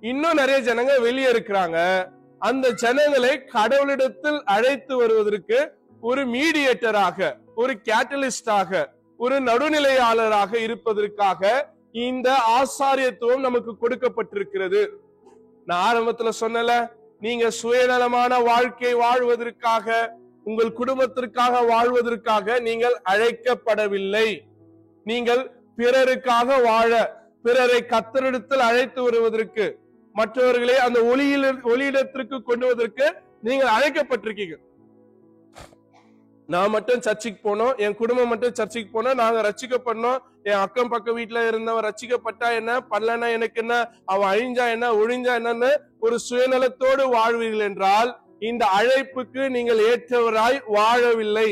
இன்னும் நிறைய ஜனங்க வெளியே இருக்கிறாங்க, அந்த ஜனங்களை கடவுளிடத்தில் அழைத்து வருவதற்கு ஒரு மீடியேட்டராக, ஒரு கேட்டலிஸ்டாக, ஒரு நடுநிலையாளராக இருப்பதற்காக இந்த ஆசாரியத்துவம் நமக்கு கொடுக்கப்பட்டிருக்கிறது. நான் ஆரம்பத்துல சொன்னல, நீங்க சுயநலமான வாழ்க்கை வாழ்வதற்காக, உங்கள் குடும்பத்திற்காக வாழ்வதற்காக நீங்கள் அழைக்கப்படவில்லை. நீங்கள் பிறருக்காக வாழ, பிறரை கர்த்தரிடத்தில் அழைத்து வருவதற்கு, மற்றவர்களை அந்த ஒளியிடத்திற்கு கொண்டு வருவதற்கு நீங்கள் அழைக்கப்பட்டிருக்கீங்க. நான் மட்டும் சர்ச்சுக்கு போனோம், என் குடும்பம் மட்டும் சர்ச்சுக்கு போனோம், நாங்க ரட்சிக்கப்படணும், என் அக்கம் பக்கம் வீட்டுல இருந்தவன் ரட்சிக்கப்பட்டா என்ன, பல்லனா எனக்கு என்ன, அவன் அழிஞ்சா என்ன, ஒழிஞ்சா என்னன்னு ஒரு சுயநலத்தோடு வாழ்வீர்கள் என்றால் இந்த அழைப்புக்கு நீங்கள் ஏற்றவராய் வாழவில்லை.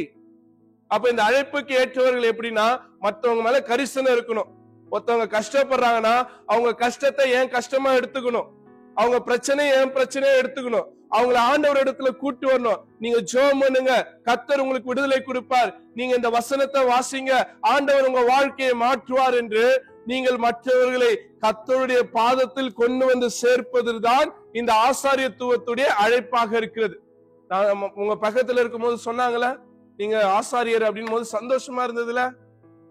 அப்ப இந்த அழைப்புக்கு ஏற்றவர்கள் எப்படின்னா, மற்றவங்க மேல கரிசனம் இருக்கணும். ஒருத்தவங்க கஷ்டப்படுறாங்கன்னா அவங்க கஷ்டத்தை ஏன் கஷ்டமா எடுத்துக்கணும், அவங்க பிரச்சனையை ஏன் பிரச்சனையா எடுத்துக்கணும், அவங்களை ஆண்டவர் இடத்துல கூட்டு வரணும். நீங்க ஜெபம் பண்ணுங்க, கர்த்தர் உங்களுக்கு விடுதலை கொடுப்பார், நீங்க இந்த வசனத்தை வாசிங்க, ஆண்டவர் உங்க வாழ்க்கையை மாற்றுவார் என்று நீங்கள் மற்றவர்களை கர்த்தருடைய பாதத்தில் கொண்டு வந்து சேர்ப்பதுதான் இந்த ஆசாரியத்துவத்துடைய அழைப்பாக இருக்கிறது. நான் உங்க பக்கத்துல இருக்கும் போது சொன்னாங்களே, நீங்க ஆசாரியர் அப்படின் போது சந்தோஷமா இருந்ததுல,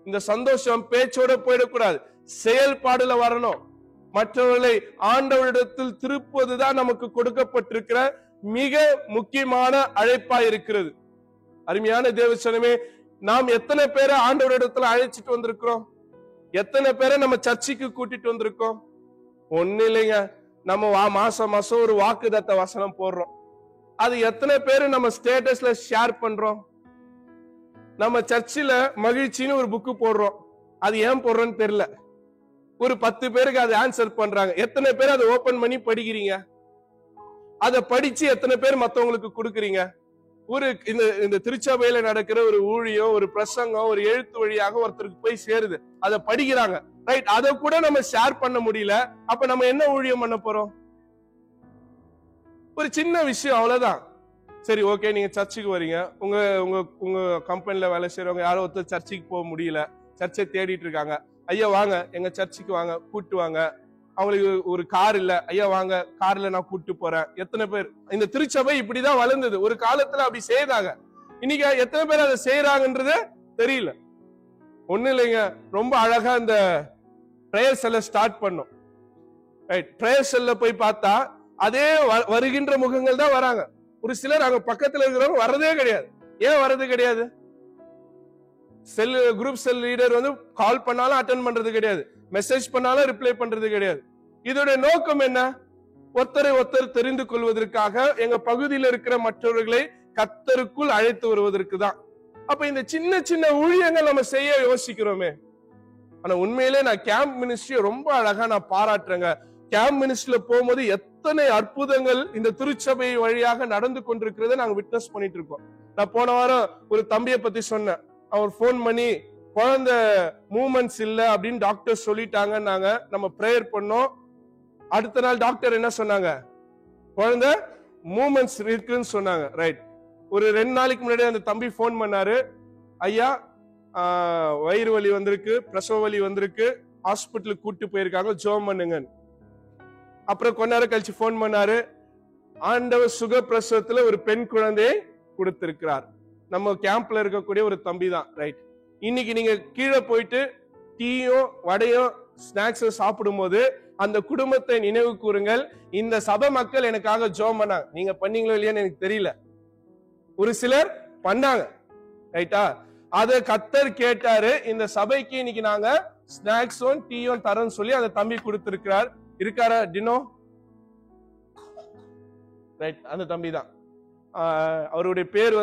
இந்த சந்தோஷம் பேச்சோட போயிடக்கூடாது, செயல்பாடுல வரணும். மற்றவர்களை ஆண்டவரிடத்தில் திருப்புவதுதான் நமக்கு கொடுக்கப்பட்டிருக்கிற மிக முக்கியமான அழைப்பா இருக்கிறது. அருமையான தேவசனமே, நாம் எத்தனை பேரை ஆண்டவரிடத்துல அழைச்சிட்டு வந்திருக்கிறோம்? எத்தனை பேரை நம்ம சர்ச்சைக்கு கூட்டிட்டு வந்திருக்கோம்? ஒண்ணு இல்லைங்க, நம்ம மாசம் மாசம் ஒரு வாக்குதத்த வசனம் போடுறோம், அது எத்தனை பேரு நம்ம ஸ்டேட்டஸ்ல ஷேர் பண்றோம்? நம்ம சர்ச்சில் மகிழ்ச்சின்னு ஒரு புக்கு போடுறோம், அது ஏன் போடுறோன்னு தெரியல, ஒரு 10 பேருக்கு அதை ஆன்சர் பண்றாங்க, எத்தனை பேர் அதை ஓபன் பண்ணி படிக்கிறீங்க? அதை படிச்சு எத்தனை பேர் மத்தவங்களுக்கு கொடுக்குறீங்க? ஒரு இந்த திருச்சபையில நடக்கிற ஒரு ஊழியம், ஒரு பிரசங்கம், ஒரு எழுத்து வழியாக ஒருத்தருக்கு போய் சேருது, அதை படிக்கிறாங்க, ரைட், அதை கூட நம்ம ஷேர் பண்ண முடியல. அப்ப நம்ம என்ன ஊழியம் பண்ண போறோம்? ஒரு சின்ன விஷயம், அவ்வளவுதான். சரி, ஓகே, நீங்க சர்ச்சுக்கு வரீங்க, உங்க உங்க உங்க கம்பெனில வேலை செய்யறவங்க யாரோ ஒருத்தர் சர்ச்சுக்கு போக முடியல, சர்ச்சை தேடிட்டு இருக்காங்க, ஐயா வாங்க எங்க சர்ச்சுக்கு வாங்க, கூட்டு வாங்க. அவங்களுக்கு ஒரு கார் இல்ல, ஐயா வாங்க கார்ல நான் கூட்டு போறேன். எத்தனை பேர்? இந்த திருச்சபை இப்படிதான் வளர்ந்தது. ஒரு காலத்துல அப்படி செய்தாங்க, இன்னைக்கு எத்தனை பேர் அதை செய்யறாங்கன்றது தெரியல. ஒண்ணு இல்லைங்க, ரொம்ப அழகா இந்த பிரேயர் செல்ல ஸ்டார்ட் பண்ணோம். ரைட், பிரேயர் செல்ல போய் பார்த்தா அதே வருகின்ற முகங்கள் தான் வராங்க. ஒரு சிலர் அங்க பக்கத்துல இருக்கிறவங்க வர்றதே கிடையாது. ஏன் வர்றது கிடையாது? செல் குரூப் செல் லீடர் வந்து கால் பண்ணாலும் அட்டென்ட் பண்றது கிடையாது, மெசேஜ் பண்ணாலும் ரிப்ளை பண்றது கிடையாது. இதோட நோக்கம் என்ன? ஒருத்தரை ஒருத்தர் தெரிந்து கொள்வதற்காக, எங்க பகுதியில் இருக்கிற மற்றவர்களை கர்த்தருக்குள் அழைத்து வருவதற்கு தான். அப்ப இந்த சின்ன சின்ன ஊழியங்கள் நம்ம செய்ய யோசிக்கிறோமே. ஆனா உண்மையிலே நான் கேம்ப் மினிஸ்ட்ரியை ரொம்ப அழகா நான் பாராட்டுறேங்க. கேம்ப் மினிஸ்ட்ரியில போகும்போது எத்தனை அற்புதங்கள் இந்த திருச்சபை வழியாக நடந்து கொண்டிருக்கிறத நாங்க விட்னஸ் பண்ணிட்டு இருக்கோம். நான் போன வாரம் ஒரு தம்பியை பத்தி சொன்னேன். அவர் போன் பண்ணி குழந்தை மூமெண்ட்ஸ் இல்ல அப்படின்னு டாக்டர் சொல்லிட்டாங்கன்னாங்க. நம்ம பிரேயர் பண்ணோம். அடுத்த நாள் டாக்டர் என்ன சொன்னாங்க? குழந்தை மூமெண்ட்ஸ் இருக்குன்னு சொன்னாங்க. ரைட். ஒரு 2 நாளைக்கு முன்னாடி அந்த தம்பி போன் பண்ணாரு. ஐயா, வயிறு வலி வந்திருக்கு, பிரசவ வலி வந்திருக்கு, ஹாஸ்பிட்டலுக்கு கூட்டு போயிருக்காங்க, ஜெபம் பண்ணுங்க. அப்புறம் கொஞ்ச நேரம் கழிச்சு போன் பண்ணாரு. ஆண்டவர் சுக பிரசவத்துல ஒரு பெண் குழந்தையை கொடுத்திருக்கிறார். நம்ம கேம்ப்ல இருக்கக்கூடிய ஒரு தம்பி தான். ரைட். இன்னைக்கு நீங்க கீழே போயிட்டு டீயும் வடையும் ஸ்நாக்ஸ் சாப்பிடும் போது அந்த குடும்பத்தை நினைவு கூறுங்கள். இந்த சபை மக்கள் எனக்காக ஜெபம் பண்ணாங்க. நீங்க பண்ணீங்களோ இல்லையான்னு எனக்கு தெரியல. ஒரு சிலர் பண்ணாங்க. ரைட்டா? அத கர்த்தர் கேட்டாரு. இந்த சபைக்கு இன்னைக்கு நாங்க ஸ்நாக்ஸும் டீயும் தரோம்னு சொல்லி அந்த தம்பி கொடுத்திருக்கிறார். இருக்காரா டினோ? ரைட். அந்த தம்பி தான். அவருடைய பேர்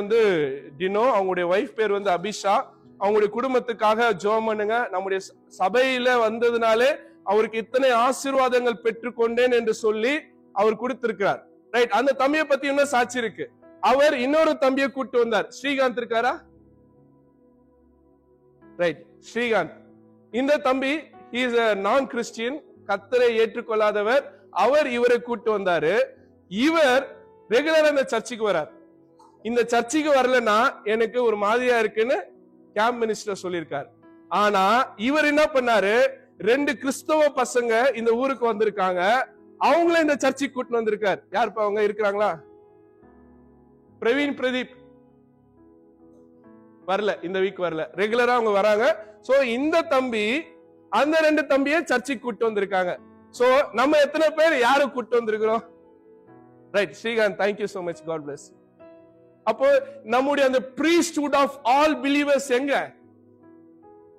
டினோ, அவங்களுடைய வைஃப் பேர் அபிஷா. அவங்களுடைய குடும்பத்துக்காக ஜெபம் பண்ணுங்க. நம்முடைய சபையில வந்ததுனாலே அவருக்கு இத்தனை ஆசீர்வாதங்கள் பெற்றுக்கொண்டேன் என்று சொல்லி அவர் கொடுத்திருக்கிறார். ரைட். அந்த தம்பியை பத்தி இன்னும் சாட்சி இருக்கு. அவர் இன்னொரு தம்பியை கூட்டு வந்தார். ஸ்ரீகாந்த் இருக்காரா? ரைட். ஸ்ரீகாந்த். இந்த தம்பி இஸ் a நான் கிறிஸ்டியன், கர்த்தரை ஏற்றுக்கொள்ளாதவர். அவர் இவரை கூட்டு வந்தாரு. இவர் ரெகுலரா இந்த சர்ச்சுக்கு வரார். இந்த சர்ச்சுக்கு வரலன்னா எனக்கு ஒரு மாதிரியா இருக்குன்னு கேம்ப் மினிஸ்டர் சொல்லியிருக்காரு. ஆனா இவர் என்ன பண்ணாரு? 2 கிறிஸ்தவ பசங்க இந்த ஊருக்கு வந்திருக்காங்க. அவங்கள இந்த சர்ச்சுக்கு கூட்டு வந்திருக்காரு. யாருப்பா அவங்க? இருக்கிறாங்களா? பிரவீன், பிரதீப் வரல, இந்த வீக் வரல. ரெகுலரா அவங்க வராங்க. சோ இந்த தம்பி அந்த 2 தம்பியை சர்ச்சுக்கு கூட்டு வந்திருக்காங்க. சோ நம்ம எத்தனை பேர் யாரு கூட்டு வந்திருக்கிறோம்? Right. Srikanth, thank you so much, God bless. அப்போ நம்முடைய அந்த priesthood of all believers எங்க?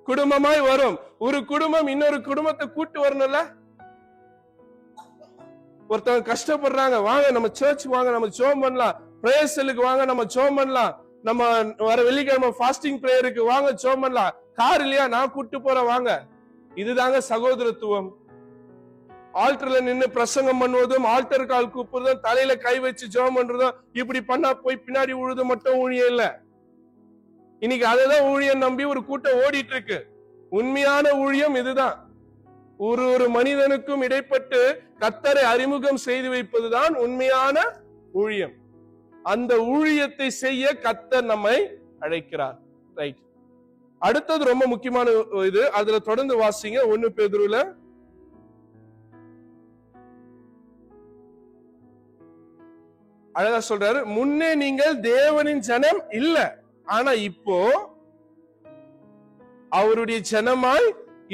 குடும்பமாய் வரும். ஒரு குடும்பம் இன்னொரு குடும்பத்தை கூட்டு வரணும்ல. ஒருத்தவங்க கஷ்டப்படுறாங்க, வாங்க நம்ம சர்ச் வாங்க, நம்ம ஜெபம் பண்ணலாம். பிரேயர் செல்லுக்கு வாங்க, நம்ம ஜெபம் பண்ணலாம். நம்ம வர வெள்ளிக்கிழமை ஃபாஸ்டிங் பிரேயருக்கு வாங்க, ஜெபம் பண்ணலாம். கார் இல்லையா, நான் கூட்டு போறேன், வாங்க. இதுதாங்க சகோதரத்துவம். ஆல்டர்ல நின்னு பிரசங்கம் பண்ணுவதும், ஆல்டர் கால் கூப்பிடுறதும், தலையில கை வச்சு ஜெபம் பண்றதும், இப்படி பண்ணா போய் பின்னாடி உழுது மட்டும் ஊழியம் இல்ல. இன்னைக்கு அதுதான் ஊழியம் நம்பி ஒரு கூட்டம் ஓடிட்டு இருக்கு. உண்மையான ஊழியம் இதுதான். ஒரு மனிதனுக்கும் இடைப்பட்டு கர்த்தரை அறிமுகம் செய்து வைப்பதுதான் உண்மையான ஊழியம். அந்த ஊழியத்தை செய்ய கர்த்தர் நம்மை அழைக்கிறார். ரைட். அடுத்தது ரொம்ப முக்கியமான இது. அதுல தொடர்ந்து வாசிங்க. 1 பேதுருல அழகா சொல்றாரு. முன்னே நீங்கள் தேவனின் ஜனம் இல்ல, ஆனா இப்போ அவருடைய ஜனமாய்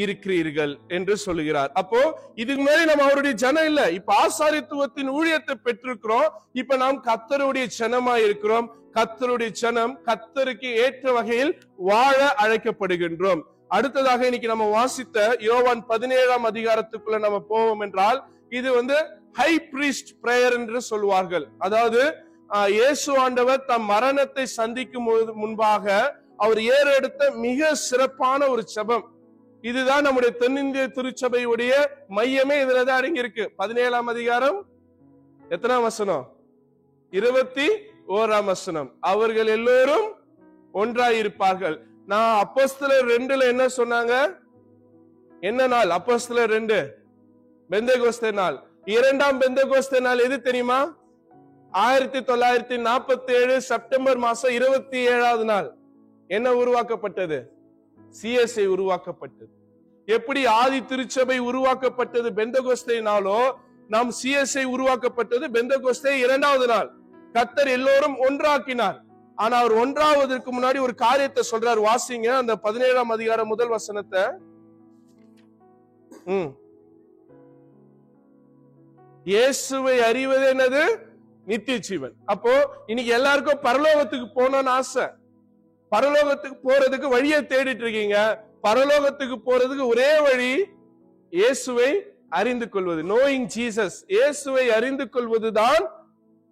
இருக்கிறீர்கள் என்று சொல்லுகிறார். அப்போ இதுக்கு முன்னாடி நம்ம அவருடைய ஜனம் இல்ல, இப்ப ஆசாரியத்துவத்தின் ஊழியத்தை பெற்றிருக்கிறோம். இப்ப நாம் கர்த்தருடைய ஜனமாய் இருக்கிறோம். கர்த்தருடைய ஜனம் கர்த்தருக்கு ஏற்ற வகையில் வாழ அழைக்கப்படுகின்றோம். அடுத்ததாக இன்னைக்கு நம்ம வாசித்த யோவான் 17ஆம் அதிகாரத்துக்குள்ள நம்ம போவோம் என்றால், இது ஹை பிரீஸ்ட் பிரேயர் என்று சொல்வார்கள். அதாவது இயேசு ஆண்டவர் தம் மரணத்தை சந்திக்கும் முன்பாக அவர் ஏறெடுத்த மிக சிறப்பான ஒரு ஜெபம். இதுதான் நம்முடைய தென்னிந்திய திருச்சபையுடைய மையமே இதுலதான் அடங்கி இருக்கு. 17ஆம் அதிகாரம் எத்தனாம் வசனம்? 21ஆம் வசனம். அவர்கள் எல்லோரும் ஒன்றாயிருப்பார்கள். நான் அப்போஸ்தலர் 2ல என்ன சொன்னாங்க? என்ன நாள்? அப்போஸ்தலர் 2 பெந்தேகோஸ்தே நாள். 2ஆம் பெந்தேகோஸ்தே நாள் எது தெரியுமா? 1947 செப்டம்பர் மாசம் 27வது நாள். என்ன உருவாக்கப்பட்டது? சிஎஸ்ஐ உருவாக்கப்பட்டது. எப்படி ஆதி திருச்சபை உருவாக்கப்பட்டது பெந்தேகோஸ்தே நாளோ, நாம் சிஎஸ்ஐ உருவாக்கப்பட்டது பெந்தேகோஸ்தே 2வது நாள். கர்த்தர் எல்லோரும் ஒன்றாக்கினார். ஆனா அவர் ஒன்றாவதற்கு முன்னாடி ஒரு காரியத்தை சொல்றார். வாசிங்க அந்த 17ஆம் அதிகாரம் முதல் வசனத்தை. இயேசுவை அறிவது என்னது? நித்திய ஜீவன். அப்போ இன்னைக்கு எல்லாருக்கும் பரலோகத்துக்கு போகணும்னு ஆசை. பரலோகத்துக்கு போறதுக்கு வழியை தேடிட்டு இருக்கீங்க. பரலோகத்துக்கு போறதுக்கு ஒரே வழி இயேசுவை அறிந்து கொள்வது. Knowing Jesus. இயேசுவை அறிந்து கொள்வதுதான்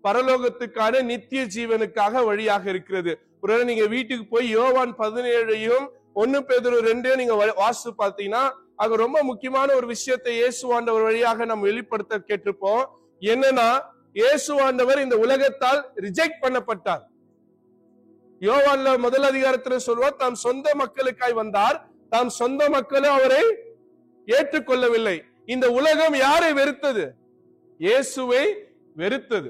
பரலோகத்துக்கான நித்திய ஜீவனுக்காக வழியாக இருக்கிறது. ஒருவேளை நீங்க வீட்டுக்கு போய் யோவான் 17ஐயும் 1 பேதுரு 2ஐயும் நீங்க வாசித்து பார்த்தீங்கன்னா, அங்க ரொம்ப முக்கியமான ஒரு விஷயத்தை இயேசு ஆண்டவர் வழியாக நம்ம வெளிப்படுத்த கேட்டிருப்போம். என்னன்னா, இயேசு ஆண்டவர் இந்த உலகத்தால் ரிஜெக்ட் பண்ணப்பட்டார். யோவான்ல முதல் அதிகாரத்துல சொல்வார், தாம் சொந்த மக்களுக்காய் வந்தார், தாம் சொந்த மக்களும் அவரை ஏற்றுக்கொள்ளவில்லை. இந்த உலகம் யாரை வெறுத்தது? இயேசுவை வெறுத்தது.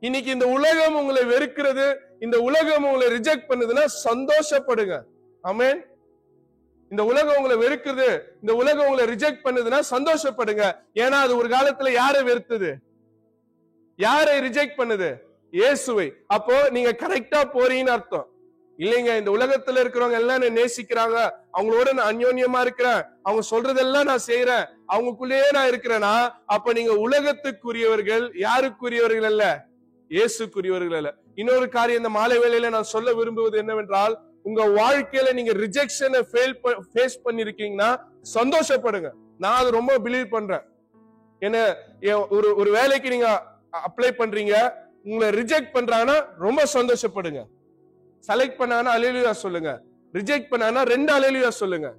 இன்னைக்கு இந்த உலகம் உங்களை வெறுக்கிறது, இந்த உலகம் உங்களை ரிஜெக்ட் பண்ணுதுன்னா சந்தோஷப்படுங்க. ஆமென். இந்த உலகம் உங்களை வெறுக்குது, இந்த உலகம் உங்களை ரிஜெக்ட் பண்ணுதுன்னா சந்தோஷப்படுங்க. ஏன்னா அது ஒரு காலத்துல யாரை வெறுத்தது? யாரை ரிஜெக்ட் பண்ணுது? இயேசுவை. அப்போ நீங்க கரெக்டா போறீங்கன்னு அர்த்தம் இல்லைங்க. இந்த உலகத்துல இருக்கிறவங்க எல்லாம் என்ன நேசிக்கிறாங்க, அவங்களோட நான் அந்யோன்யமா இருக்கிறேன், அவங்க சொல்றதெல்லாம் நான் செய்யறேன், அவங்களுக்குள்ளேயே நான் இருக்கிறேன்னா அப்ப நீங்க உலகத்துக்குரியவர்கள், யாருக்குரியவர்கள் அல்ல, இயேசுக்குரியவர்கள் அல்ல. இன்னொரு காரியம் இந்த மாலை வேளையில நான் சொல்ல விரும்புவது என்னவென்றால், உங்க வாழ்க்கையில நீங்க ரிஜெக்ஷனை ஃபேஸ் பண்ணிருக்கீங்கன்னா சந்தோஷப்படுங்க. நான் அது ரொம்ப பிலீவ் பண்றேன். என்ன, ஒரு வேலைக்கு நீங்க அப்ளை பண்றீங்க, உங்களை ரிஜெக்ட் பண்றாங்கன்னா ரொம்ப சந்தோஷப்படுங்க. செலக்ட் பண்ணாங்கன்னா அல்லேலூயா சொல்லுங்க, ரிஜெக்ட் பண்ணாங்கன்னா 2 அல்லேலூயா சொல்லுங்க.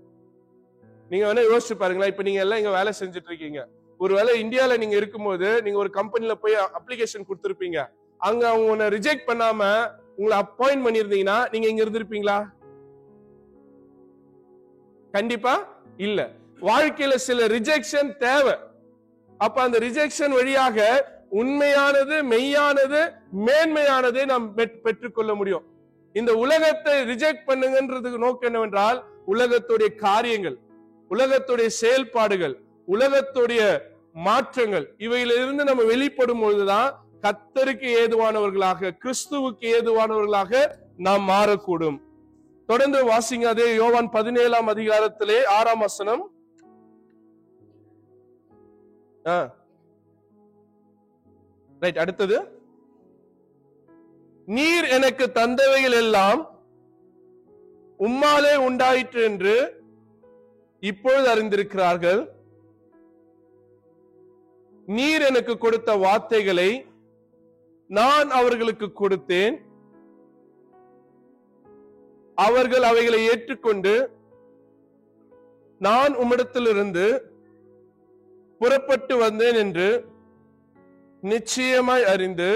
நீங்க வேணா யோசிச்சு பாருங்களேன். இப்ப நீங்க எல்லாம் இங்க வேலை செஞ்சுட்டு இருக்கீங்க. ஒருவேளை இந்தியால நீங்க இருக்கும்போது நீங்க ஒரு கம்பெனில போய் அப்ளிகேஷன் கொடுத்திருப்பீங்க, அங்க அவங்க உன்னை ரிஜெக்ட் பண்ணாம உங்களை அப்பாயிண்ட் பண்ணிருந்தீங்கன்னா நீங்க இங்க இருந்திருப்பீங்களா? கண்டிப்பா இல்ல. வாழ்க்கையில சில ரிஜெக்ஷன் தேவை. அப்ப அந்த ரிஜெக்ஷன் வழியாக உண்மையானது, மெய்யானது, மேன்மையானதை நாம் பெற்றுக்கொள்ள முடியும். இந்த உலகத்தை ரிஜெக்ட் பண்ணுங்கன்றதுக்கு நோக்கம் என்னவென்றால், உலகத்துடைய காரியங்கள், உலகத்துடைய செயல்பாடுகள், உலகத்துடைய மாற்றங்கள், இவையிலிருந்து நம்ம வெளிப்படும் பொழுதுதான் கர்த்தருக்கு ஏதுவானவர்களாக, கிறிஸ்துவுக்கு ஏதுவானவர்களாக நாம் மாறக்கூடும். தொடர்ந்து வாசிங்க. அதே யோவான் 17ஆம் அதிகாரத்திலே 6ஆம் வசனம். ரைட், அடுத்தது. நீர் எனக்கு தந்தவைகள் எல்லாம் உம்மாலே உண்டாயிற்று என்று இப்பொழுது அறிந்திருக்கிறார்கள். நீர் எனக்கு கொடுத்த வார்த்தைகளை நான் அவர்களுக்கு கொடுத்தேன், அவர்கள் அவைகளை ஏற்றுக்கொண்டு நான் உம்மிடத்திலிருந்து புறப்பட்டு வந்தேன் என்று நிச்சயமாய் அறிந்து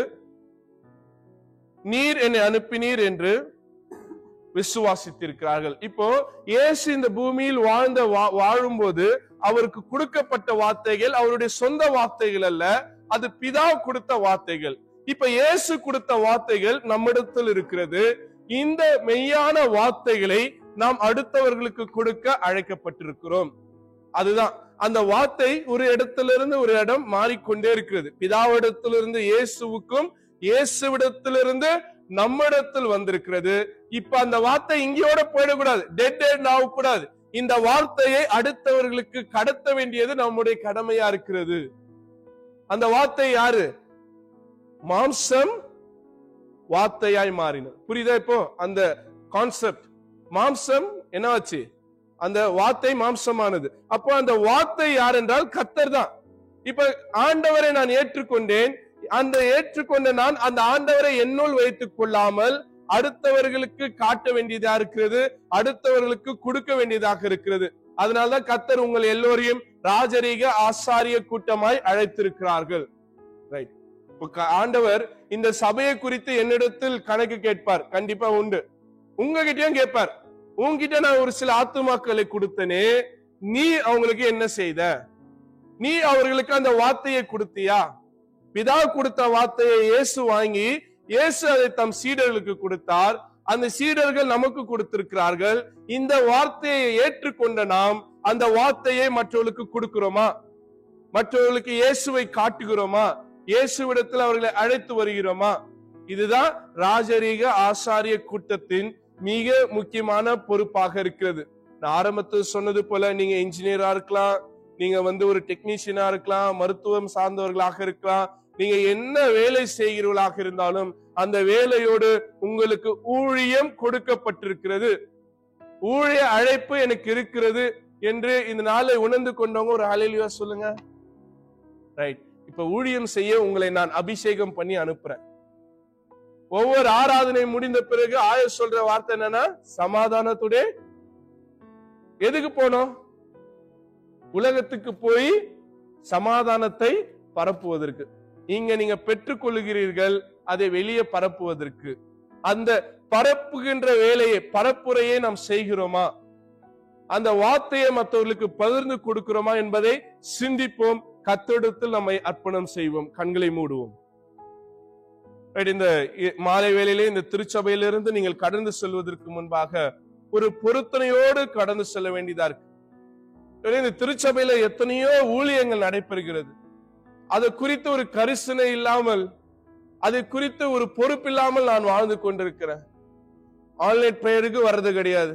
நீர் என்னை அனுப்பினீர் என்று விசுவாசித்திருக்கிறார்கள். இப்போ இயேசு இந்த பூமியில் வாழும்போது அவருக்கு கொடுக்கப்பட்ட வார்த்தைகள் அவருடைய சொந்த வார்த்தைகள் அல்ல, அது பிதா கொடுத்த வார்த்தைகள். இப்ப இயேசு கொடுத்த வார்த்தைகள் நம்மிடத்தில் இருக்கிறது. இந்த மெய்யான வார்த்தைகளை நாம் அடுத்தவர்களுக்கு கொடுக்க அழைக்கப்பட்டிருக்கிறோம். அதுதான் அந்த வார்த்தை ஒரு இடத்திலிருந்து ஒரு இடம் மாறிக்கொண்டே இருக்கிறது. பிதாவிடத்திலிருந்து இயேசுவுக்கும், இயேசுவிடத்திலிருந்து நம்மிடத்தில் வந்திருக்கிறது. இப்ப அந்த வார்த்தை இங்கேயோட போயிடக்கூடாது, டெட் ஆகக்கூடாது. இந்த வார்த்தையை அடுத்தவர்களுக்கு கடத்த வேண்டியது நம்முடைய கடமையா இருக்கிறது. அந்த வார்த்தை யாரு? மாம்சம் வார்த்தையாய் மாறினது. புரியுதா? இப்போ அந்த கான்செப்ட், மாம்சம் என்ன ஆச்சு? அந்த வார்த்தை மாம்சமானது. அப்போ அந்த வார்த்தை யார் என்றால் கர்த்தர் தான். இப்ப ஆண்டவரை நான் ஏற்றுக்கொண்டேன், அந்த ஏற்றுக்கொண்ட நான் அந்த ஆண்டவரை என்னுள் வைத்துக் கொள்ளாமல் அடுத்தவர்களுக்கு காட்ட வேண்டியதா இருக்கிறது, அடுத்தவர்களுக்கு கொடுக்க வேண்டியதாக இருக்கிறது. அதனால்தான் கர்த்தர் உங்கள் எல்லோரையும் ராஜரீக ஆசாரிய கூட்டமாய் அழைத்திருக்கிறார்கள். ரைட். ஆண்டவர் இந்த சபையை குறித்து என்னிடத்தில் கணக்கு கேட்பார், கண்டிப்பா உண்டு. உங்ககிட்டயும் கேட்பார். உங்ககிட்ட நான் ஒரு சில ஆத்துமாக்களை கொடுத்தனே, நீ அவங்களுக்கு என்ன செய்த? நீ அவர்களுக்கு அந்த வார்த்தையை கொடுத்தியா? பிதா கொடுத்த வார்த்தையை இயேசு வாங்கி, இயேசு அதை தம் சீடர்களுக்கு கொடுத்தார். அந்த சீடர்கள் நமக்கு கொடுத்திருக்கிறார்கள். இந்த வார்த்தையை ஏற்றுக்கொண்ட நாம் அந்த வார்த்தையை மற்றவர்களுக்கு கொடுக்கிறோமா? மற்றவர்களுக்கு இயேசுவை காட்டுகிறோமா? இயேசுவிடத்தில் அவர்களை அழைத்து வருகிறோமா? இதுதான் ராஜரீக ஆசாரிய கூட்டத்தின் மிக முக்கியமான பொறுப்பாக இருக்கிறது. நான் ஆரம்பத்தில் சொன்னது போல, நீங்க இன்ஜினியரா இருக்கலாம், நீங்க ஒரு டெக்னீஷியனா இருக்கலாம், மருத்துவம் சார்ந்தவர்களாக இருக்கலாம், நீங்க என்ன வேலை செய்கிறவர்களாக இருந்தாலும் அந்த வேலையோடு உங்களுக்கு ஊழியம் கொடுக்கப்பட்டிருக்கிறது. ஊழிய அழைப்பு எனக்கு இருக்கிறது என்று இந்த நாளை உணர்ந்து கொண்டவங்க ஒரு ஹல்லேலூயா சொல்லுங்க. ரைட். இப்ப ஊழியம் செய்ய உங்களை நான் அபிஷேகம் பண்ணி அனுப்புறேன். ஒவ்வொரு ஆராதனை முடிந்த பிறகு ஆயர் சொல்ற வார்த்தை என்னன்னா, சமாதானத்துடைய எதுக்கு போனோம்? உலகத்துக்கு போய் சமாதானத்தை பரப்புவதற்கு. இங்க நீங்க பெற்றுக் கொள்ளுகிறீர்கள், அதை வெளியே பரப்புவதற்கு. அந்த பரப்புகின்ற வேலையை, பரப்புரையை நாம் செய்கிறோமா? அந்த வார்த்தையை மற்றவர்களுக்கு பகிர்ந்து கொடுக்கிறோமா என்பதை சிந்திப்போம். கர்த்தரிடத்தில் நம்மை அர்ப்பணம் செய்வோம். கண்களை மூடுவோம். இந்த மாலை வேளையிலே இந்த திருச்சபையிலிருந்து நீங்கள் கடந்து செல்வதற்கு முன்பாக ஒரு பொருத்தனையோடு கடந்து செல்ல வேண்டியதா இருக்கு. இந்த திருச்சபையில எத்தனையோ ஊழியங்கள் நடைபெறுகிறது. அது குறித்து ஒரு கரிசனை இல்லாமல், அது குறித்து ஒரு பொறுப்பில்லாமல் நான் வாழ்ந்து கொண்டிருக்கிறேன். ஆன்லைன் பிரேயருக்கு வர்றது கிடையாது,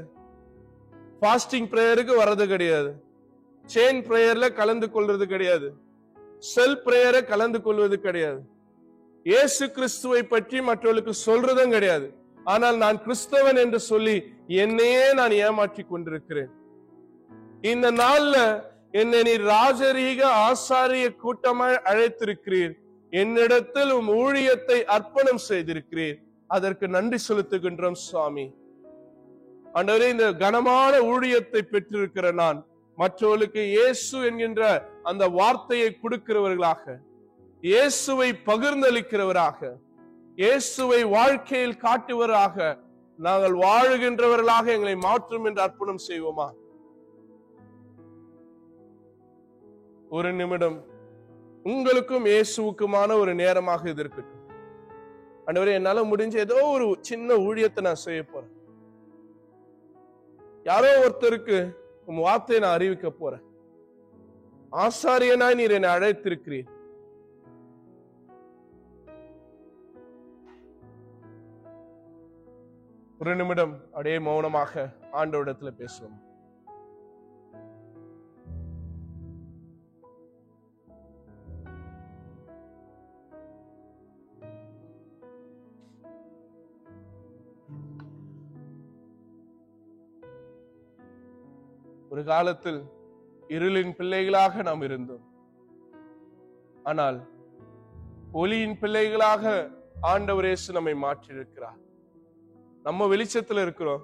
ஃபாஸ்டிங் பிரேயருக்கு வர்றது கிடையாது, செயின் பிரேயர்ல கலந்து கொள்வது கிடையாது, செல்ஃப் பிரேயரை கலந்து கொள்வது கிடையாது, இயேசு கிறிஸ்துவை பற்றி மற்றவர்களுக்கு சொல்றதும் கிடையாது. ஆனால் நான் கிறிஸ்தவன் என்று சொல்லி என்னையே நான் ஏமாற்றி கொண்டிருக்கிறேன். இந்த நாள்ல என்னை நீ ராஜரீக ஆசாரிய கூட்டமாய் அழைத்திருக்கிறீர். என்னிடத்தில் உம் ஊழியத்தை அர்ப்பணம் செய்திருக்கிறீர். அதற்கு நன்றி செலுத்துகின்றோம் சுவாமி. ஆண்டவரே, இந்த கனமான ஊழியத்தை பெற்றிருக்கிற நான் மற்றவர்களுக்கு இயேசு என்கின்ற அந்த வார்த்தையை கொடுக்கிறவர்களாக, இயேசுவை பகிர்ந்தளிக்கிறவராக, இயேசுவை வாழ்க்கையில் காட்டுவராக நாங்கள் வாழுகின்றவர்களாக எங்களை மாற்றும் என்று அர்ப்பணம் செய்வோமா? ஒரு நிமிடம் உங்களுக்கும் இயேசுவுக்குமான ஒரு நேரமாக இது இருக்கட்டும். ஆண்டவரே, என்னால முடிஞ்ச ஏதோ ஒரு சின்ன ஊழியத்தை நான் செய்ய போறேன். யாரோ ஒருத்தருக்கு உன் வார்த்தையை நான் அறிவிக்க போறேன். ஆசாரியனாய் நீர் என்னை அழைத்திருக்கிறீர். ஒரு நிமிடம் அப்படியே மௌனமாக ஆண்டவரிடத்துல பேசுவோம். ஒரு காலத்தில் இருளின் பிள்ளைகளாக நாம் இருந்தோம். ஆனால் ஒளியின் பிள்ளைகளாக ஆண்டவர் இயேசு நம்மை மாற்றியிருக்கிறார். நம்ம வெளிச்சத்துல இருக்கிறோம்,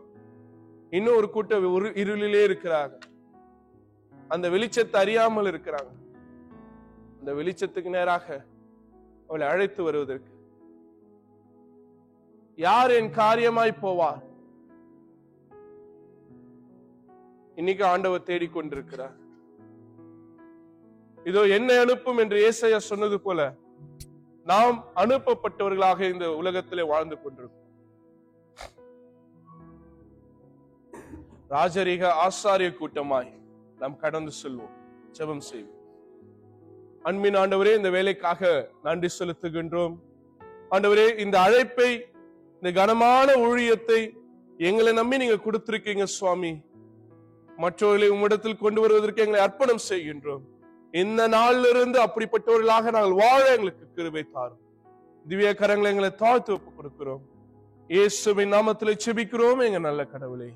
இன்னும் ஒரு கூட்டம் இருளிலே இருக்கிறாங்க. அந்த வெளிச்சத்தை அறியாமல் இருக்கிறாங்க. அந்த வெளிச்சத்துக்கு நேராக அவளை அழைத்து வருவதற்கு யார் என் காரியமாய் போவார்? இன்னைக்கு ஆண்டவர் தேடிக்கொண்டிருக்கிறார். இதோ என்னை அனுப்பும் என்று ஏசாயா சொன்னது போல நாம் அனுப்பப்பட்டவர்களாக இந்த உலகத்திலே வாழ்ந்து கொண்டிருக்கிறோம். ராஜரீக ஆசாரிய கூட்டமாய் நாம் கடந்து செல்வோம். ஜெபம் செய்வோம். அன்பின் ஆண்டவரே, இந்த வேலைக்காக நன்றி செலுத்துகின்றோம். ஆண்டவரே, இந்த அழைப்பை, இந்த கனமான ஊழியத்தை எங்களை நம்பி நீங்க கொடுத்திருக்கீங்க சுவாமி. மற்றவர்களை உம்மிடத்தில் கொண்டு வருவதற்கு எங்களை அர்ப்பணம் செய்கின்றோம். இந்த நாளிலிருந்து அப்படிப்பட்டவர்களாக நாங்கள் வாழ எங்களுக்கு கிருபை தாரும். திவ்ய கரங்களை எங்களை தாழ்த்து ஒப்புக் கொடுக்கிறோம். இயேசுவின் நாமத்திலே ஜெபிக்கிறோம் எங்க நல்ல கடவுளே.